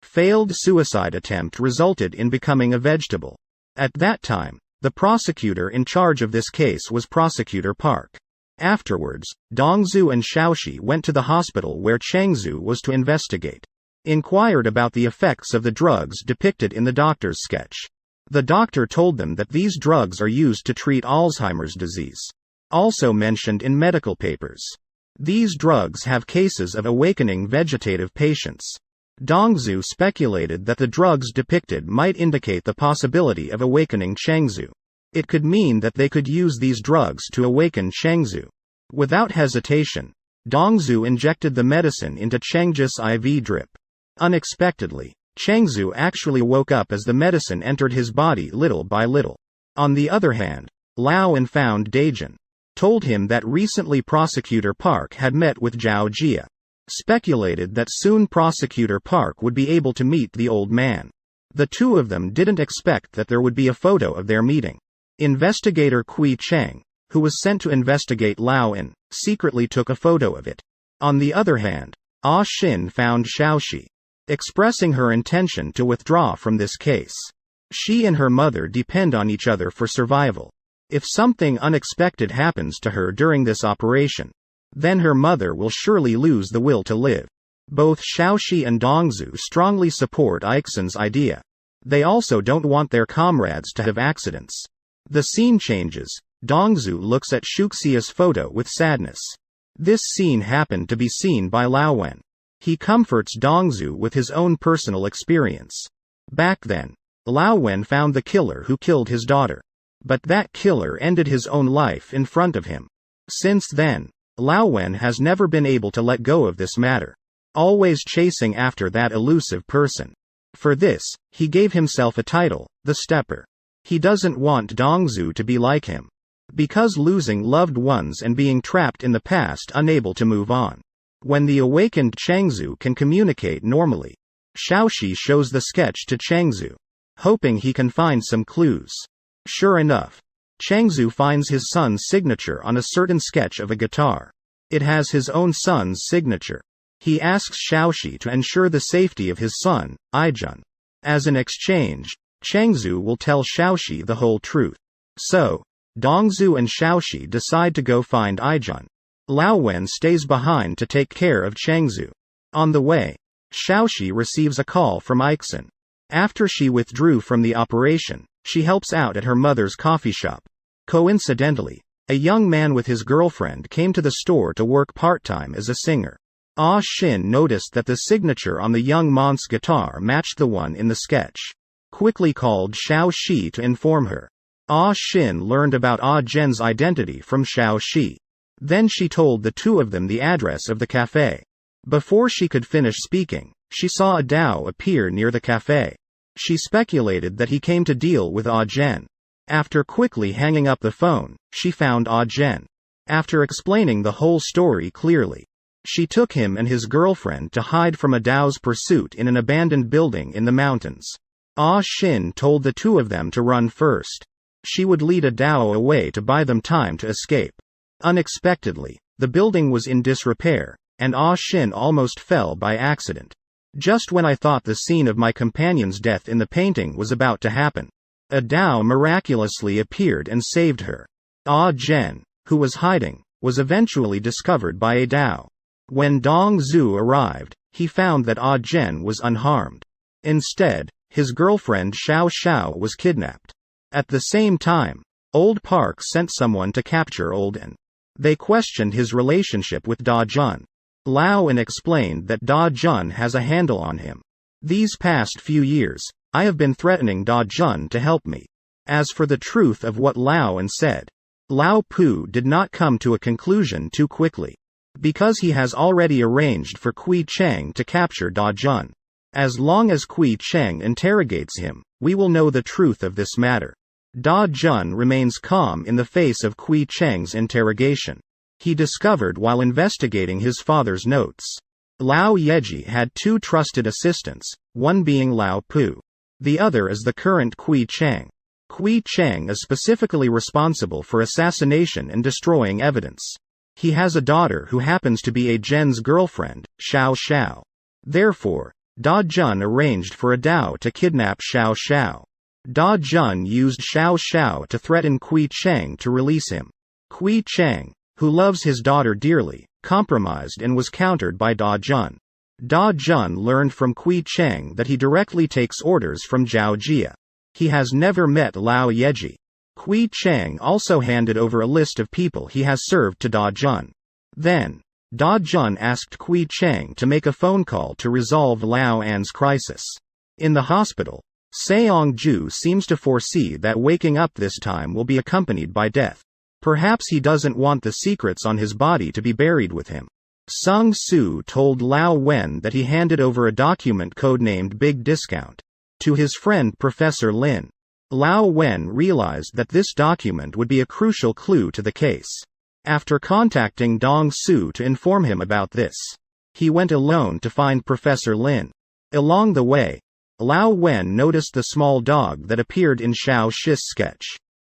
Failed suicide attempt resulted in becoming a vegetable. At that time, the prosecutor in charge of this case was Prosecutor Park. Afterwards, Dongzu and Xiaoxi went to the hospital where Changzu was to investigate. Inquired about the effects of the drugs depicted in the doctor's sketch. The doctor told them that these drugs are used to treat Alzheimer's disease. Also mentioned in medical papers. These drugs have cases of awakening vegetative patients. Dongzu speculated that the drugs depicted might indicate the possibility of awakening Changzu. It could mean that they could use these drugs to awaken Changzu. Without hesitation, Dongzu injected the medicine into Changju's IV drip. Unexpectedly, Changzu actually woke up as the medicine entered his body little by little. On the other hand, Lau and found Daejun. Told him that recently Prosecutor Park had met with Zhao Jia. Speculated that soon Prosecutor Park would be able to meet the old man. The two of them didn't expect that there would be a photo of their meeting. Investigator Kui Chang, who was sent to investigate Lau In, secretly took a photo of it. On the other hand, Ah Shin found Xiaoxi, expressing her intention to withdraw from this case. She and her mother depend on each other for survival. If something unexpected happens to her during this operation, then her mother will surely lose the will to live. Both Xiaoxi and Dongzu strongly support Ixin's idea. They also don't want their comrades to have accidents. The scene changes. Dongzu looks at Shuxia's photo with sadness. This scene happened to be seen by Lao Wen. He comforts Dongzu with his own personal experience. Back then, Lao Wen found the killer who killed his daughter. But that killer ended his own life in front of him. Since then, Lao Wen has never been able to let go of this matter, always chasing after that elusive person. For this, he gave himself a title, the Stepper. He doesn't want Dongzu to be like him. Because losing loved ones and being trapped in the past, unable to move on. When the awakened Changzu can communicate normally, Xiaoxi shows the sketch to Changzu, hoping he can find some clues. Sure enough, Changzu finds his son's signature on a certain sketch of a guitar. It has his own son's signature. He asks Xiaoxi to ensure the safety of his son, Aijun. As an exchange, Changzu will tell Xiaoxi the whole truth. So, Dongzu and Xiaoxi decide to go find Aijun. Lao Wen stays behind to take care of Changzu. On the way, Xiaoxi receives a call from Ixin. After she withdrew from the operation, she helps out at her mother's coffee shop. Coincidentally, a young man with his girlfriend came to the store to work part-time as a singer. Ah Shin noticed that the signature on the young man's guitar matched the one in the sketch. Quickly called Xiao Shi to inform her. Ah Shin learned about Ah Zhen's identity from Xiao Shi. Then she told the two of them the address of the cafe. Before she could finish speaking, she saw a Dao appear near the cafe. She speculated that he came to deal with Ah Zhen. After quickly hanging up the phone, she found Ah Zhen. After explaining the whole story clearly, she took him and his girlfriend to hide from a Dao's pursuit in an abandoned building in the mountains. Ah Shin told the two of them to run first. She would lead a Dao away to buy them time to escape. Unexpectedly, the building was in disrepair, and Ah Shin almost fell by accident. Just when I thought the scene of my companion's death in the painting was about to happen, a Dao miraculously appeared and saved her. Ah Zhen, who was hiding, was eventually discovered by a Dao. When Dongzu arrived, he found that Ah Zhen was unharmed. Instead, his girlfriend Xiao Xiao was kidnapped. At the same time, Old Park sent someone to capture Olden. They questioned his relationship with Da Jun. Lao In explained that Da Jun has a handle on him. These past few years, I have been threatening Da Jun to help me. As for the truth of what Lao In said, Lao Pu did not come to a conclusion too quickly. Because he has already arranged for Kui Chang to capture Da Jun. As long as Kui Chang interrogates him, we will know the truth of this matter. Da Jun remains calm in the face of Kui Chang's interrogation. he discovered while investigating his father's notes. Lao Yeji had two trusted assistants, one being Lao Pu. The other is the current Kui Chang. Kui Chang is specifically responsible for assassination and destroying evidence. He has a daughter who happens to be a Zhen's girlfriend, Xiao Xiao. Therefore, Da Jun arranged for a Dao to kidnap Xiao Xiao. Da Jun used Xiao Xiao to threaten Kui Chang to release him. Kui Chang, who loves his daughter dearly, compromised and was countered by Da Jun. Da Jun learned from Kui Chang that he directly takes orders from Zhao Jia. He has never met Lao Yeji. Kui Chang also handed over a list of people he has served to Da Jun. Then, Da Jun asked Kui Chang to make a phone call to resolve Lao An's crisis. In the hospital, Seong Ju seems to foresee that waking up this time will be accompanied by death. Perhaps he doesn't want the secrets on his body to be buried with him. Sung Soo told Lao Wen that he handed over a document codenamed Big Discount to his friend Professor Lin. Lao Wen realized that this document would be a crucial clue to the case. After contacting Dong Su to inform him about this, he went alone to find Professor Lin. Along the way, Lao Wen noticed the small dog that appeared in Xiao Shi's sketch.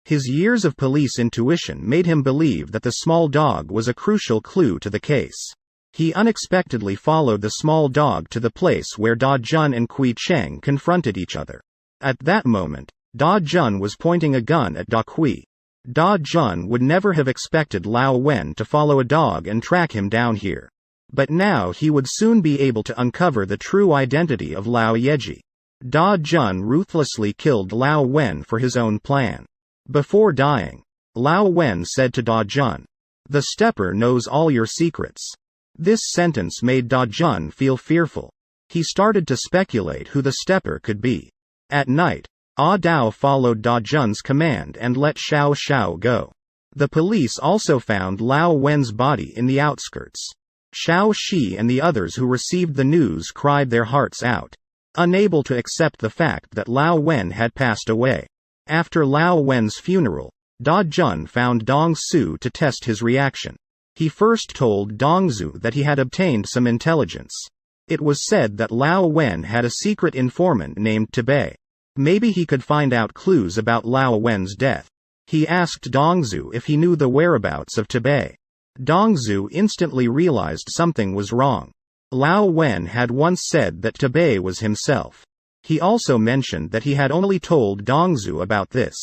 His years of police intuition made him believe that the small dog was a crucial clue to the case. He unexpectedly followed the small dog to the place where Da Jun and Kui Chang confronted each other. At that moment, Da Jun was pointing a gun at Da Kui. Da Jun would never have expected Lao Wen to follow a dog and track him down here. But now he would soon be able to uncover the true identity of Lao Yeji. Da Jun ruthlessly killed Lao Wen for his own plan. Before dying, Lao Wen said to Da Jun, "The stepper knows all your secrets." This sentence made Da Jun feel fearful. He started to speculate who the stepper could be. At night, Ah Dao followed Da Jun's command and let Xiao Xiao go. The police also found Lao Wen's body in the outskirts. Xiao Shi and the others who received the news cried their hearts out, unable to accept the fact that Lao Wen had passed away. After Lao Wen's funeral, Da Jun found Dong Su to test his reaction. He first told Dong Zu that he had obtained some intelligence. It was said that Lao Wen had a secret informant named Tebei. Maybe he could find out clues about Lao Wen's death. He asked Dong Zu if he knew the whereabouts of Tebei. Dong Zu instantly realized something was wrong. Lao Wen had once said that Tebei was himself. He also mentioned that he had only told Dong Zu about this.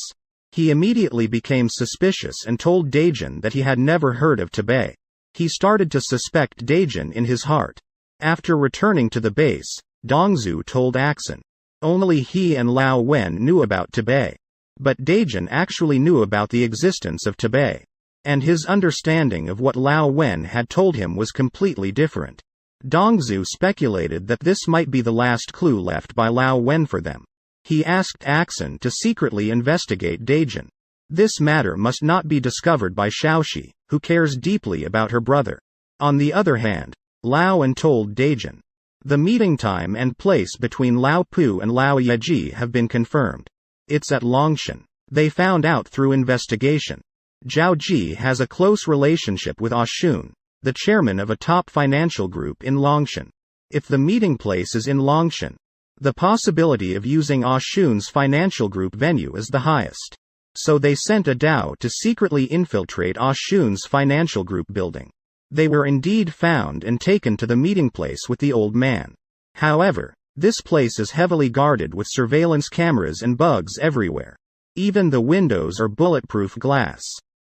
He immediately became suspicious and told Daejin that he had never heard of Tebei. He started to suspect Daejin in his heart. After returning to the base, Dong Zu told Axon. Only he and Lao Wen knew about Tebei. But Daejin actually knew about the existence of Tebei. And his understanding of what Lao Wen had told him was completely different. Dong Zu speculated that this might be the last clue left by Lao Wen for them. He asked Axon to secretly investigate Daejin. This matter must not be discovered by Xiaoxi, who cares deeply about her brother. On the other hand, Lao An told Daejin. The meeting time and place between Lao Pu and Lao Yeji have been confirmed. It's at Longshan. They found out through investigation. Zhao Ji has a close relationship with Ashun, the chairman of a top financial group in Longshan. If the meeting place is in Longshan, the possibility of using Ashun's financial group venue is the highest. So they sent a Dao to secretly infiltrate Ashun's financial group building. They were indeed found and taken to the meeting place with the old man. However, this place is heavily guarded with surveillance cameras and bugs everywhere. Even the windows are bulletproof glass.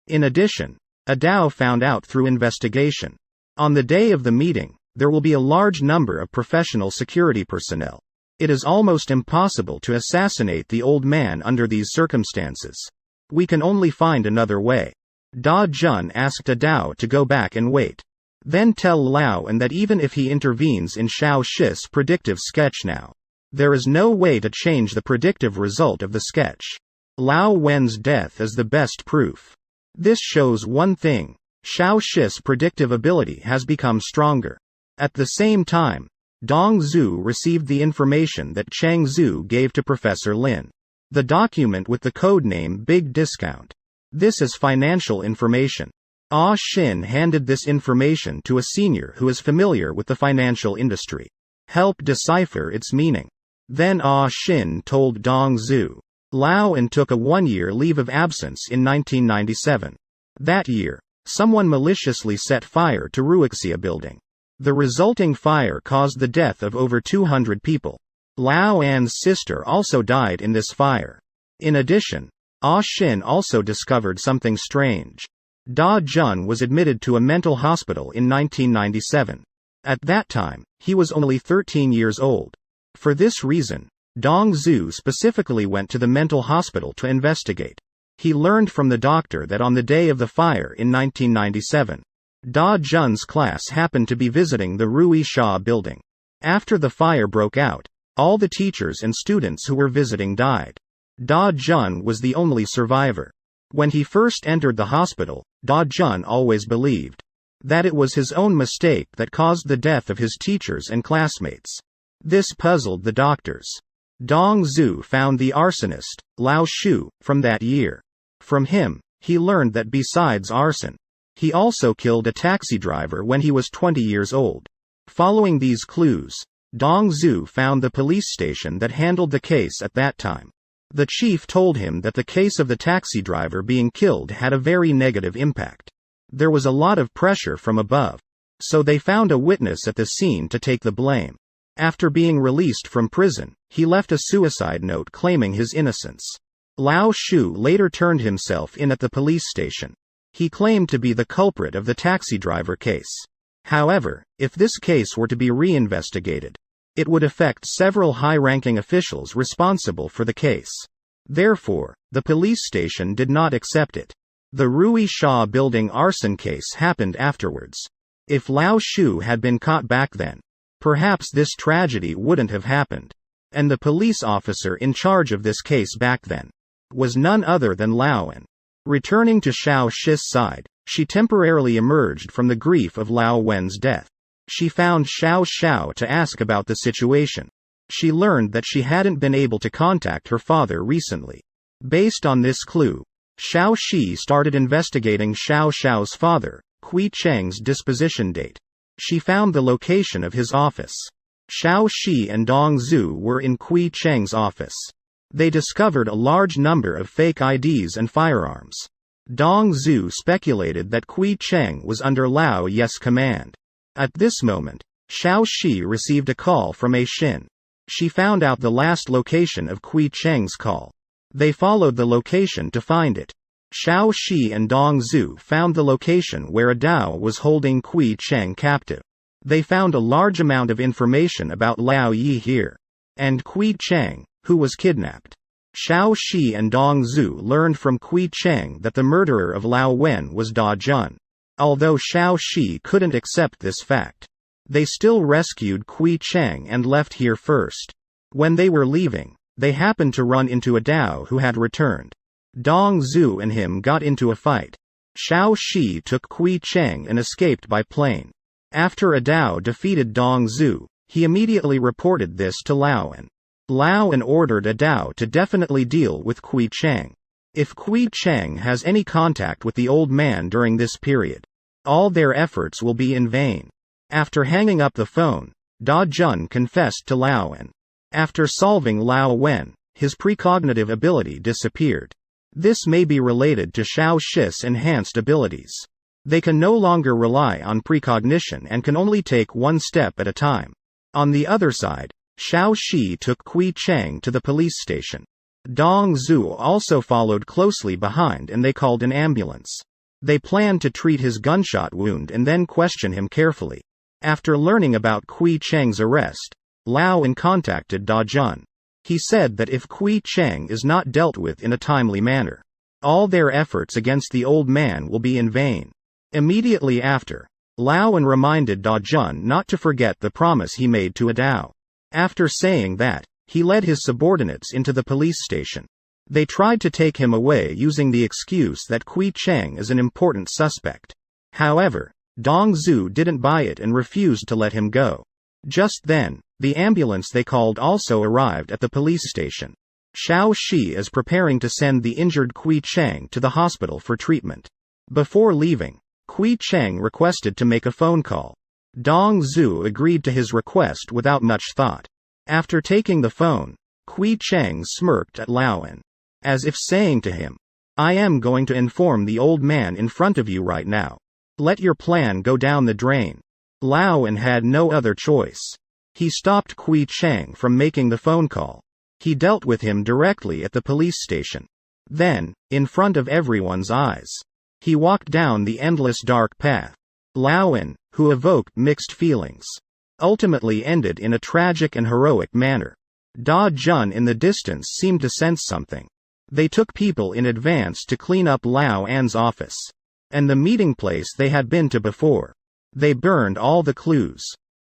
In addition, a Dao found out through investigation. On the day of the meeting, there will be a large number of professional security personnel. It is almost impossible to assassinate the old man under these circumstances. We can only find another way. Da Jun asked a Dao to go back and wait. Then tell Lao An that even if he intervenes in Xiao Shi's predictive sketch now, there is no way to change the predictive result of the sketch. Lao Wen's death is the best proof. This shows one thing: Xiao Shi's predictive ability has become stronger. At the same time, Dong Zu received the information that Chang Zhu gave to Professor Lin. The document with the codename Big Discount. This is financial information. Ah Shin handed this information to a senior who is familiar with the financial industry. Help decipher its meaning. Then Ah Shin told Dong Zhu. Lao En took a 1-year leave of absence in 1997. That year, someone maliciously set fire to Ruixia building. The resulting fire caused the death of over 200 people. Lao An's sister also died in this fire. In addition, Ah Shin also discovered something strange. Da Jun was admitted to a mental hospital in 1997. At that time, he was only 13 years old. For this reason, Dong Zhu specifically went to the mental hospital to investigate. He learned from the doctor that on the day of the fire in 1997, Da Jun's class happened to be visiting the Rui Sha building. After the fire broke out, all the teachers and students who were visiting died. Da Jun was the only survivor. When he first entered the hospital, Da Jun always believed that it was his own mistake that caused the death of his teachers and classmates. This puzzled the doctors. Dong Zhu found the arsonist, Lao Shu, from that year. From him, he learned that besides arson, he also killed a taxi driver when he was 20 years old. Following these clues, Dong Zhu found the police station that handled the case at that time. The chief told him that the case of the taxi driver being killed had a very negative impact. There was a lot of pressure from above. So they found a witness at the scene to take the blame. After being released from prison, he left a suicide note claiming his innocence. Lao Shu later turned himself in at the police station. He claimed to be the culprit of the taxi driver case. However, if this case were to be reinvestigated, it would affect several high-ranking officials responsible for the case. Therefore, the police station did not accept it. The Rui Sha building arson case happened afterwards. If Lao Shu had been caught back then, perhaps this tragedy wouldn't have happened. And the police officer in charge of this case back then was none other than Lao En. Returning to Xiao Shi's side, she temporarily emerged from the grief of Lao Wen's death. She found Xiao Xiao to ask about the situation. She learned that she hadn't been able to contact her father recently. Based on this clue, Xiao Shi started investigating Xiao Xiao's father, Kui Cheng's disposition date. She found the location of his office. Xiao Shi and Dong Zhu were in Kui Cheng's office. They discovered a large number of fake IDs and firearms. Dong Zhu speculated that Kui Cheng was under Lao Ye's command. At this moment, Xiao Shi received a call from A Shin. She found out the last location of Kui Cheng's call. They followed the location to find it. Xiao Shi and Dong Zhu found the location where a Dao was holding Kui Cheng captive. They found a large amount of information about Lao Yi here. And Kui Cheng, who was kidnapped. Xiao Shi and Dong Zhu learned from Kui Cheng that the murderer of Lao Wen was Da Jun. Although Xiao Shi couldn't accept this fact, they still rescued Kui Cheng and left here first. When they were leaving, they happened to run into a Dao who had returned. Dong Zhu and him got into a fight. Xiao Shi took Kui Cheng and escaped by plane. After a Dao defeated Dong Zhu, he immediately reported this to Lao En. Lao En ordered a Dao to definitely deal with Kui Cheng. If Kui Cheng has any contact with the old man during this period, all their efforts will be in vain. After hanging up the phone, Da Jun confessed to Lao En. After solving Lao Wen, his precognitive ability disappeared. This may be related to Xiao Shi's enhanced abilities. They can no longer rely on precognition and can only take one step at a time. On the other side, Xiao Shi took Kui Cheng to the police station. Dong Zhu also followed closely behind and they called an ambulance. They planned to treat his gunshot wound and then question him carefully. After learning about Kui Cheng's arrest, Lao En contacted Da Jun. He said that if Kui Cheng is not dealt with in a timely manner, all their efforts against the old man will be in vain. Immediately after, Lao En reminded Da Jun not to forget the promise he made to a Dao. After saying that, he led his subordinates into the police station. They tried to take him away using the excuse that Kui Cheng is an important suspect. However, Dong Zhu didn't buy it and refused to let him go. Just then, the ambulance they called also arrived at the police station. Xiao Shi is preparing to send the injured Kui Cheng to the hospital for treatment. Before leaving, Kui Cheng requested to make a phone call. Dong Zhu agreed to his request without much thought. After taking the phone, Kui Cheng smirked at Lauan, as if saying to him, "I am going to inform the old man in front of you right now. Let your plan go down the drain." Lauan had no other choice. He stopped Kui Cheng from making the phone call. He dealt with him directly at the police station. Then, in front of everyone's eyes, he walked down the endless dark path. Lauan, who evoked mixed feelings, ultimately ended in a tragic and heroic manner. Da Jun in the distance seemed to sense something. They took people in advance to clean up Lao An's office and the meeting place they had been to before. They burned all the clues.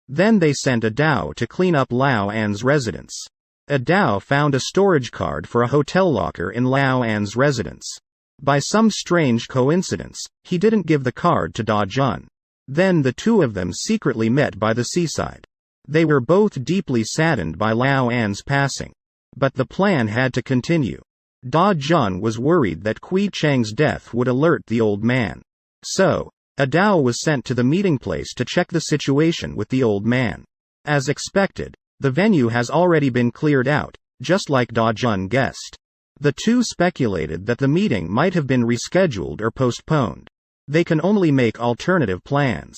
Then they sent a Dao to clean up Lao An's residence. A Dao found a storage card for a hotel locker in Lao An's residence. By some strange coincidence, he didn't give the card to Da Jun. Then the two of them secretly met by the seaside. They were both deeply saddened by Lao An's passing. But the plan had to continue. Da Jun was worried that Kui Cheng's death would alert the old man. So, a Dao was sent to the meeting place to check the situation with the old man. As expected, the venue has already been cleared out, just like Da Jun guessed. The two speculated that the meeting might have been rescheduled or postponed. They can only make alternative plans.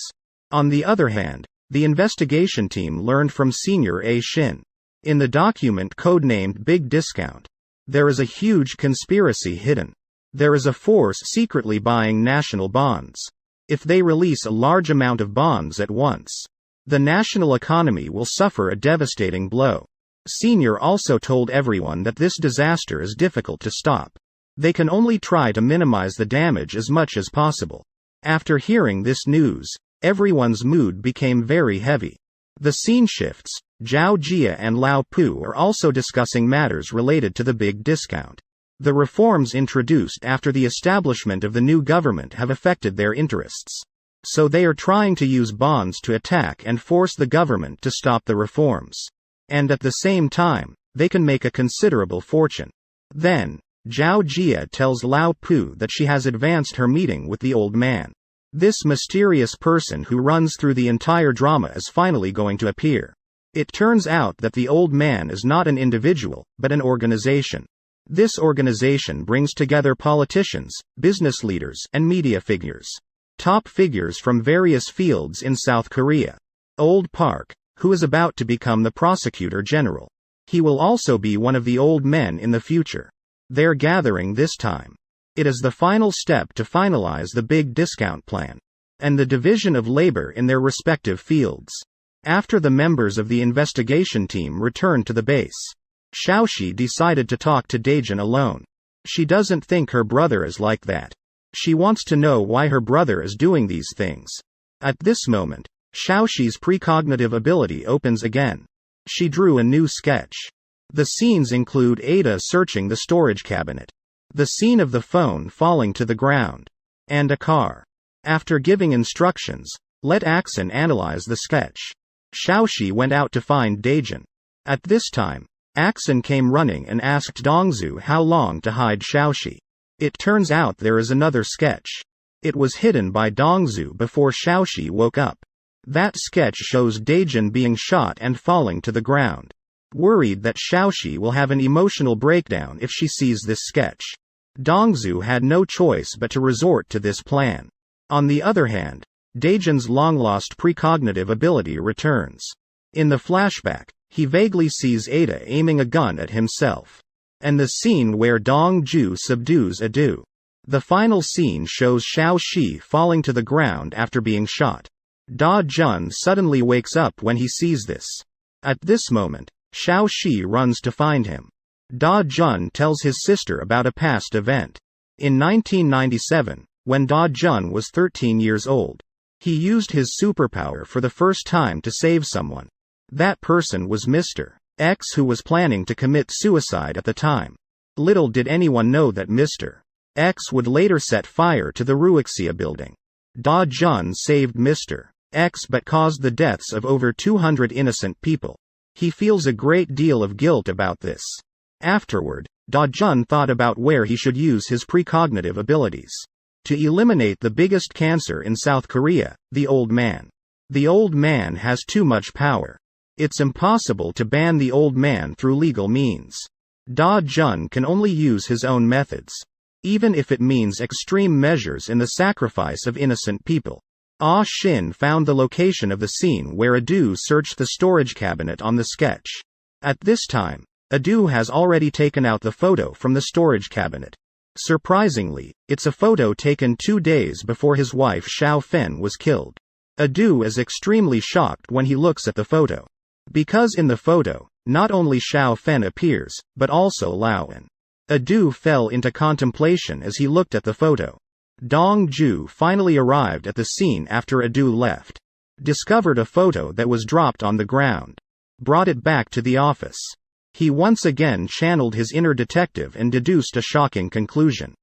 On the other hand, the investigation team learned from Senior A. Shin. In the document codenamed Big Discount, there is a huge conspiracy hidden. There is a force secretly buying national bonds. If they release a large amount of bonds at once, the national economy will suffer a devastating blow. Senior also told everyone that this disaster is difficult to stop. They can only try to minimize the damage as much as possible. After hearing this news, everyone's mood became very heavy. The scene shifts. Zhao Jia and Lao Pu are also discussing matters related to the Big Discount. The reforms introduced after the establishment of the new government have affected their interests. So they are trying to use bonds to attack and force the government to stop the reforms. And at the same time, they can make a considerable fortune. Then, Zhao Jia tells Lao Pu that she has advanced her meeting with the old man. This mysterious person who runs through the entire drama is finally going to appear. It turns out that the old man is not an individual, but an organization. This organization brings together politicians, business leaders, and media figures. Top figures from various fields in South Korea. Old Park, who is about to become the prosecutor general. He will also be one of the old men in the future. They're gathering this time. It is the final step to finalize the Big Discount plan and the division of labor in their respective fields. After the members of the investigation team returned to the base, Xiaoxi decided to talk to Daejun alone. She doesn't think her brother is like that. She wants to know why her brother is doing these things. At this moment, Xiaoxi's precognitive ability opens again. She drew a new sketch. The scenes include Ada searching the storage cabinet, the scene of the phone falling to the ground, and a car. After giving instructions, let Axon analyze the sketch. Xiaoxi went out to find Daejun. At this time, Axon came running and asked Dongzhu how long to hide Xiaoxi. It turns out there is another sketch. It was hidden by Dongzhu before Xiaoxi woke up. That sketch shows Daejun being shot and falling to the ground. Worried that Xiaoxi will have an emotional breakdown if she sees this sketch, Dongzhu had no choice but to resort to this plan. On the other hand, Daejun's long-lost precognitive ability returns. In the flashback, he vaguely sees Ada aiming a gun at himself. And the scene where Dongju subdues Adu. The final scene shows Xiaoxi falling to the ground after being shot. Da Jun suddenly wakes up when he sees this. At this moment, Xiaoxi runs to find him. Da Jun tells his sister about a past event. In 1997, when Da Jun was 13 years old, he used his superpower for the first time to save someone. That person was Mr. X, who was planning to commit suicide at the time. Little did anyone know that Mr. X would later set fire to the Ruixia building. Da Jun saved Mr. X but caused the deaths of over 200 innocent people. He feels a great deal of guilt about this. Afterward, Da Jun thought about where he should use his precognitive abilities. To eliminate the biggest cancer in South Korea, the old man. The old man has too much power. It's impossible to ban the old man through legal means. Da Jun can only use his own methods. Even if it means extreme measures in the sacrifice of innocent people. Ah Shin found the location of the scene where Adu searched the storage cabinet on the sketch. At this time, Adu has already taken out the photo from the storage cabinet. Surprisingly, it's a photo taken 2 days before his wife Xiao Fen was killed. Adu is extremely shocked when he looks at the photo. Because in the photo, not only Xiao Fen appears, but also Lao En. Adu fell into contemplation as he looked at the photo. Dong Ju finally arrived at the scene after Adu left. Discovered a photo that was dropped on the ground. Brought it back to the office. He once again channeled his inner detective and deduced a shocking conclusion.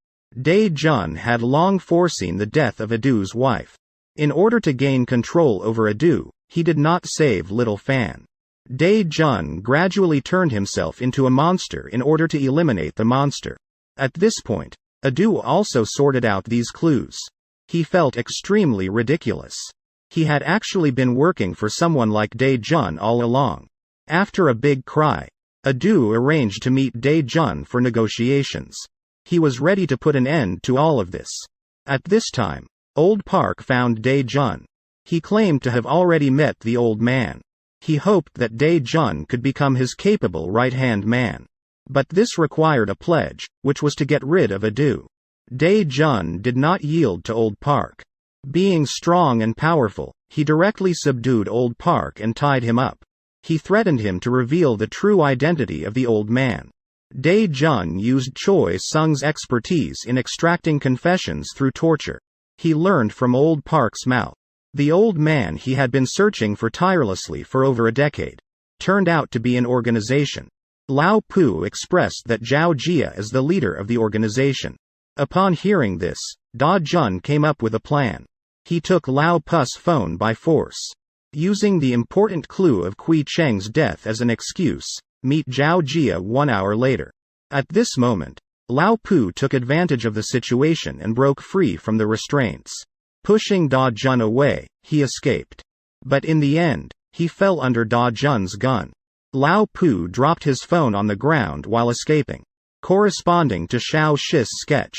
Dae Jun had long foreseen the death of Adu's wife. In order to gain control over Adu, he did not save Little Fan. Dae Jun gradually turned himself into a monster in order to eliminate the monster. At this point, Adu also sorted out these clues. He felt extremely ridiculous. He had actually been working for someone like Dae Jun all along. After a big cry, Adu arranged to meet Dae Jun for negotiations. He was ready to put an end to all of this. At this time, Old Park found Dae Jun. He claimed to have already met the old man. He hoped that Dae Jun could become his capable right-hand man. But this required a pledge, which was to get rid of Adu. Dae Jun did not yield to Old Park. Being strong and powerful, he directly subdued Old Park and tied him up. He threatened him to reveal the true identity of the old man. Dae Jun used Choi Sung's expertise in extracting confessions through torture. He learned from Old Park's mouth. The old man he had been searching for tirelessly for over a decade turned out to be an organization. Lao Pu expressed that Zhao Jia is the leader of the organization. Upon hearing this, Da Jun came up with a plan. He took Lao Pu's phone by force. Using the important clue of Kui Cheng's death as an excuse, meet Zhao Jia 1 hour later. At this moment, Lao Pu took advantage of the situation and broke free from the restraints. Pushing Da Jun away, he escaped. But in the end, he fell under Da Jun's gun. Lao Pu dropped his phone on the ground while escaping. Corresponding to Xiao Shi's sketch.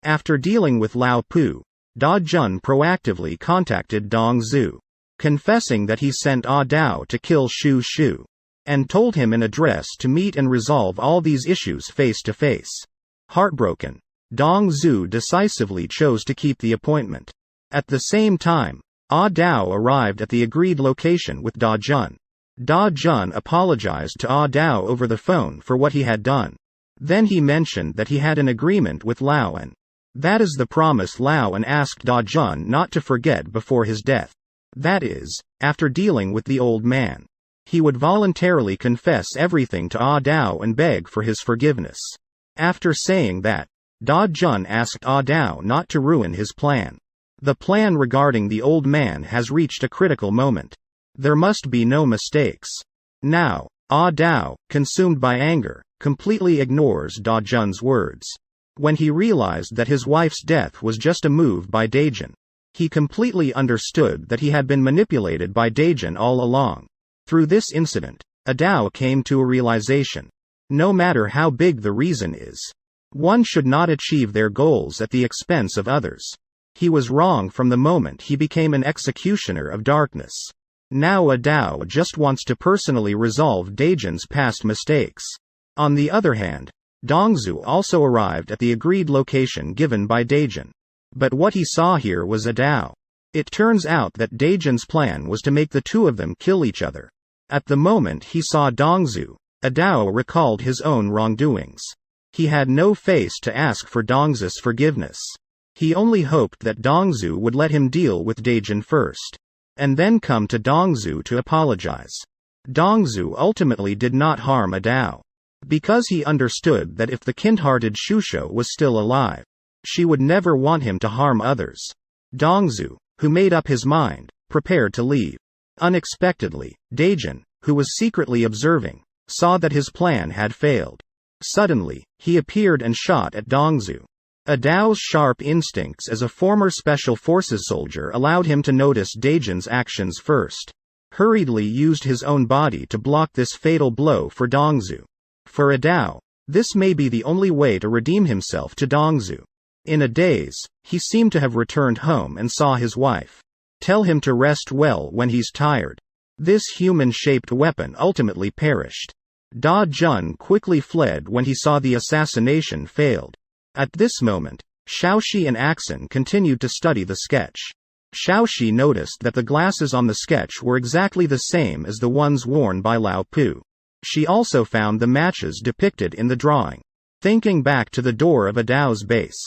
After dealing with Lao Pu, Da Jun proactively contacted Dong Zhu, confessing that he sent Ah Dao to kill Shu Shu, and told him an address to meet and resolve all these issues face to face. Heartbroken, Dong Zhu decisively chose to keep the appointment. At the same time, Ah Dao arrived at the agreed location with Da Jun. Da Jun apologized to Ah Dao over the phone for what he had done. Then he mentioned that he had an agreement with Lao En. That is the promise Lao En asked Da Jun not to forget before his death. That is, after dealing with the old man, he would voluntarily confess everything to Ah Dao and beg for his forgiveness. After saying that, Da Jun asked Ah Dao not to ruin his plan. The plan regarding the old man has reached a critical moment. There must be no mistakes. Now, Ah Dao, consumed by anger, completely ignores Da Jun's words. When he realized that his wife's death was just a move by Dae Jun, he completely understood that he had been manipulated by Dae Jun all along. Through this incident, Ah Dao came to a realization. No matter how big the reason is, one should not achieve their goals at the expense of others. He was wrong from the moment he became an executioner of darkness. Now Ah Dao just wants to personally resolve Dae Jun's past mistakes. On the other hand, Dongzhu also arrived at the agreed location given by Dae Jun. But what he saw here was Ah Dao. It turns out that Dae Jun's plan was to make the two of them kill each other. At the moment he saw Dongzhu, Ah Dao recalled his own wrongdoings. He had no face to ask for Dongzhu's forgiveness. He only hoped that Dongzhu would let him deal with Dae Jun first, and then come to Dongzhu to apologize. Dongzhu ultimately did not harm Ah Dao, because he understood that if the kind-hearted Shusho was still alive, she would never want him to harm others. Dongzhu, who made up his mind, prepared to leave. Unexpectedly, Dae Jun, who was secretly observing, saw that his plan had failed. Suddenly, he appeared and shot at Dongzhu. Adao's sharp instincts as a former Special Forces soldier allowed him to notice Daejin's actions first. Hurriedly used his own body to block this fatal blow for Dongzhu. For Adao, this may be the only way to redeem himself to Dongzhu. In a daze, he seemed to have returned home and saw his wife tell him to rest well when he's tired. This human-shaped weapon ultimately perished. Da Jun quickly fled when he saw the assassination failed. At this moment, Xiaoxi and Axin continued to study the sketch. Xiaoxi noticed that the glasses on the sketch were exactly the same as the ones worn by Lao Pu. She also found the matches depicted in the drawing. Thinking back to the door of Adao's base,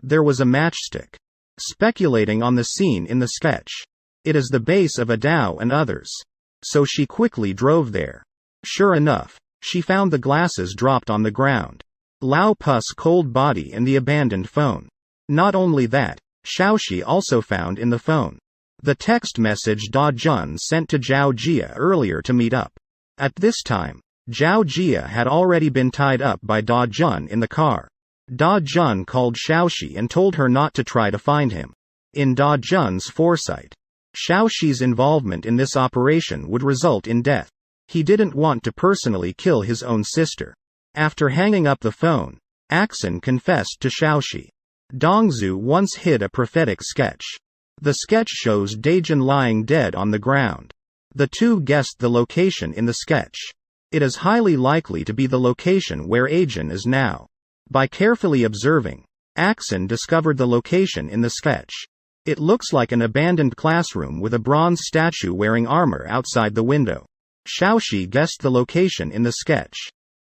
there was a matchstick. Speculating on the scene in the sketch, it is the base of Adao and others. So she quickly drove there. Sure enough, she found the glasses dropped on the ground. Lao Pu's cold body and the abandoned phone. Not only that, Xiaoxi also found in the phone the text message Da Jun sent to Zhao Jia earlier to meet up. At this time, Zhao Jia had already been tied up by Da Jun in the car. Da Jun called Xiaoxi and told her not to try to find him. In Da Jun's foresight, Xiaoxi's involvement in this operation would result in death. He didn't want to personally kill his own sister. After hanging up the phone, Axin confessed to Xiaoxi. Dongzhu once hid a prophetic sketch. The sketch shows Daejin lying dead on the ground. The two guessed the location in the sketch. It is highly likely to be the location where Daejin is now. By carefully observing, Axin discovered the location in the sketch. It looks like an abandoned classroom with a bronze statue wearing armor outside the window. Xiaoxi guessed the location in the sketch.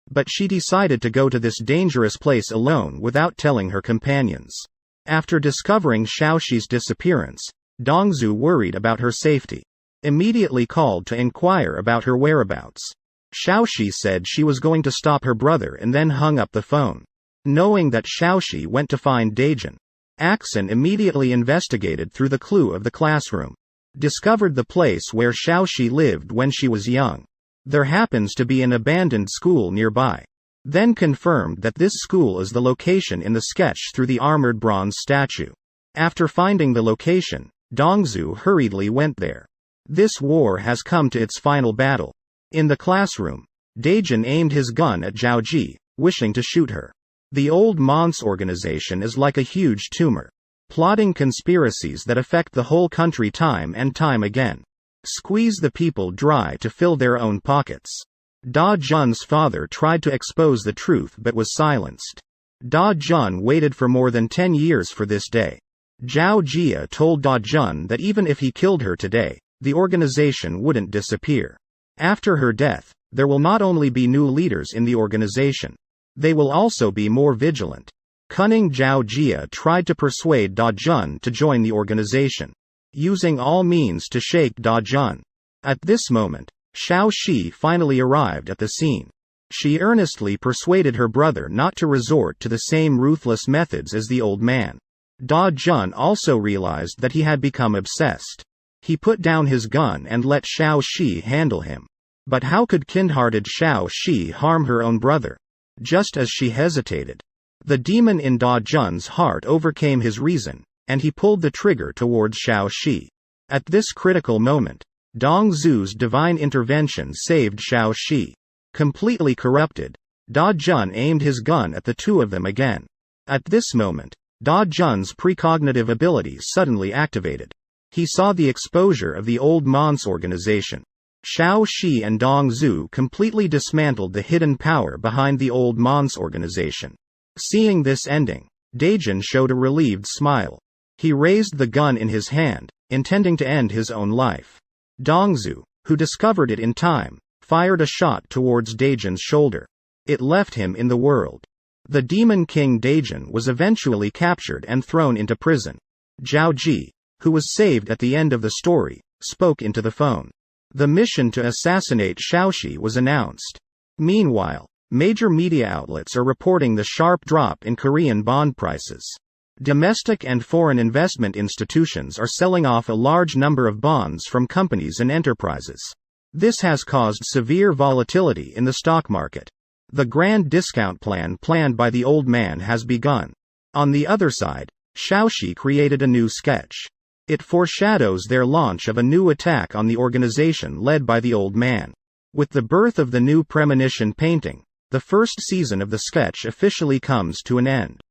But she decided to go to this dangerous place alone without telling her companions. After discovering Xiaoxi's disappearance, Dongzhu worried about her safety. Immediately called to inquire about her whereabouts. Xiaoxi said she was going to stop her brother and then hung up the phone. Knowing that Xiaoxi went to find Daejin, Axin immediately investigated through the clue of the classroom. Discovered the place where Xiaoxi lived when she was young. There happens to be an abandoned school nearby. Then confirmed that this school is the location in the sketch through the armored bronze statue. After finding the location, Dongzhu hurriedly went there. This war has come to its final battle. In the classroom, Daejin aimed his gun at Zhao Ji, wishing to shoot her. The old Mons organization is like a huge tumor, plotting conspiracies that affect the whole country time and time again. Squeeze the people dry to fill their own pockets. Da Jun's father tried to expose the truth but was silenced. Da Jun waited for more than 10 years for this day. Zhao Jia told Da Jun that even if he killed her today, the organization wouldn't disappear. After her death, there will not only be new leaders in the organization, they will also be more vigilant. Cunning Zhao Jia tried to persuade Da Jun to join the organization, using all means to shake Da Jun. At this moment, Xiaoxi finally arrived at the scene. She earnestly persuaded her brother not to resort to the same ruthless methods as the old man. Da Jun also realized that he had become obsessed. He put down his gun and let Xiaoxi handle him. But how could kind-hearted Xiaoxi harm her own brother? Just as she hesitated, the demon in Da Jun's heart overcame his reason, and he pulled the trigger towards Xiaoxi. At this critical moment, Dongzhu's divine intervention saved Xiaoxi. Completely corrupted, Da Jun aimed his gun at the two of them again. At this moment, Da Jun's precognitive abilities suddenly activated. He saw the exposure of the old Mons organization. Xiaoxi and Dongzhu completely dismantled the hidden power behind the old Mons organization. Seeing this ending, Daejin showed a relieved smile. He raised the gun in his hand, intending to end his own life. Dongzhu, who discovered it in time, fired a shot towards Daejin's shoulder. It left him in the world. The Demon King Daejin was eventually captured and thrown into prison. Zhao Ji, who was saved at the end of the story, spoke into the phone. The mission to assassinate Xiaoxi was announced. Meanwhile, major media outlets are reporting the sharp drop in Korean bond prices. Domestic and foreign investment institutions are selling off a large number of bonds from companies and enterprises. This has caused severe volatility in the stock market. The grand discount plan planned by the old man has begun. On the other side, Shaoxi created a new sketch. It foreshadows their launch of a new attack on the organization led by the old man. With the birth of the new premonition painting, the first season of the sketch officially comes to an end.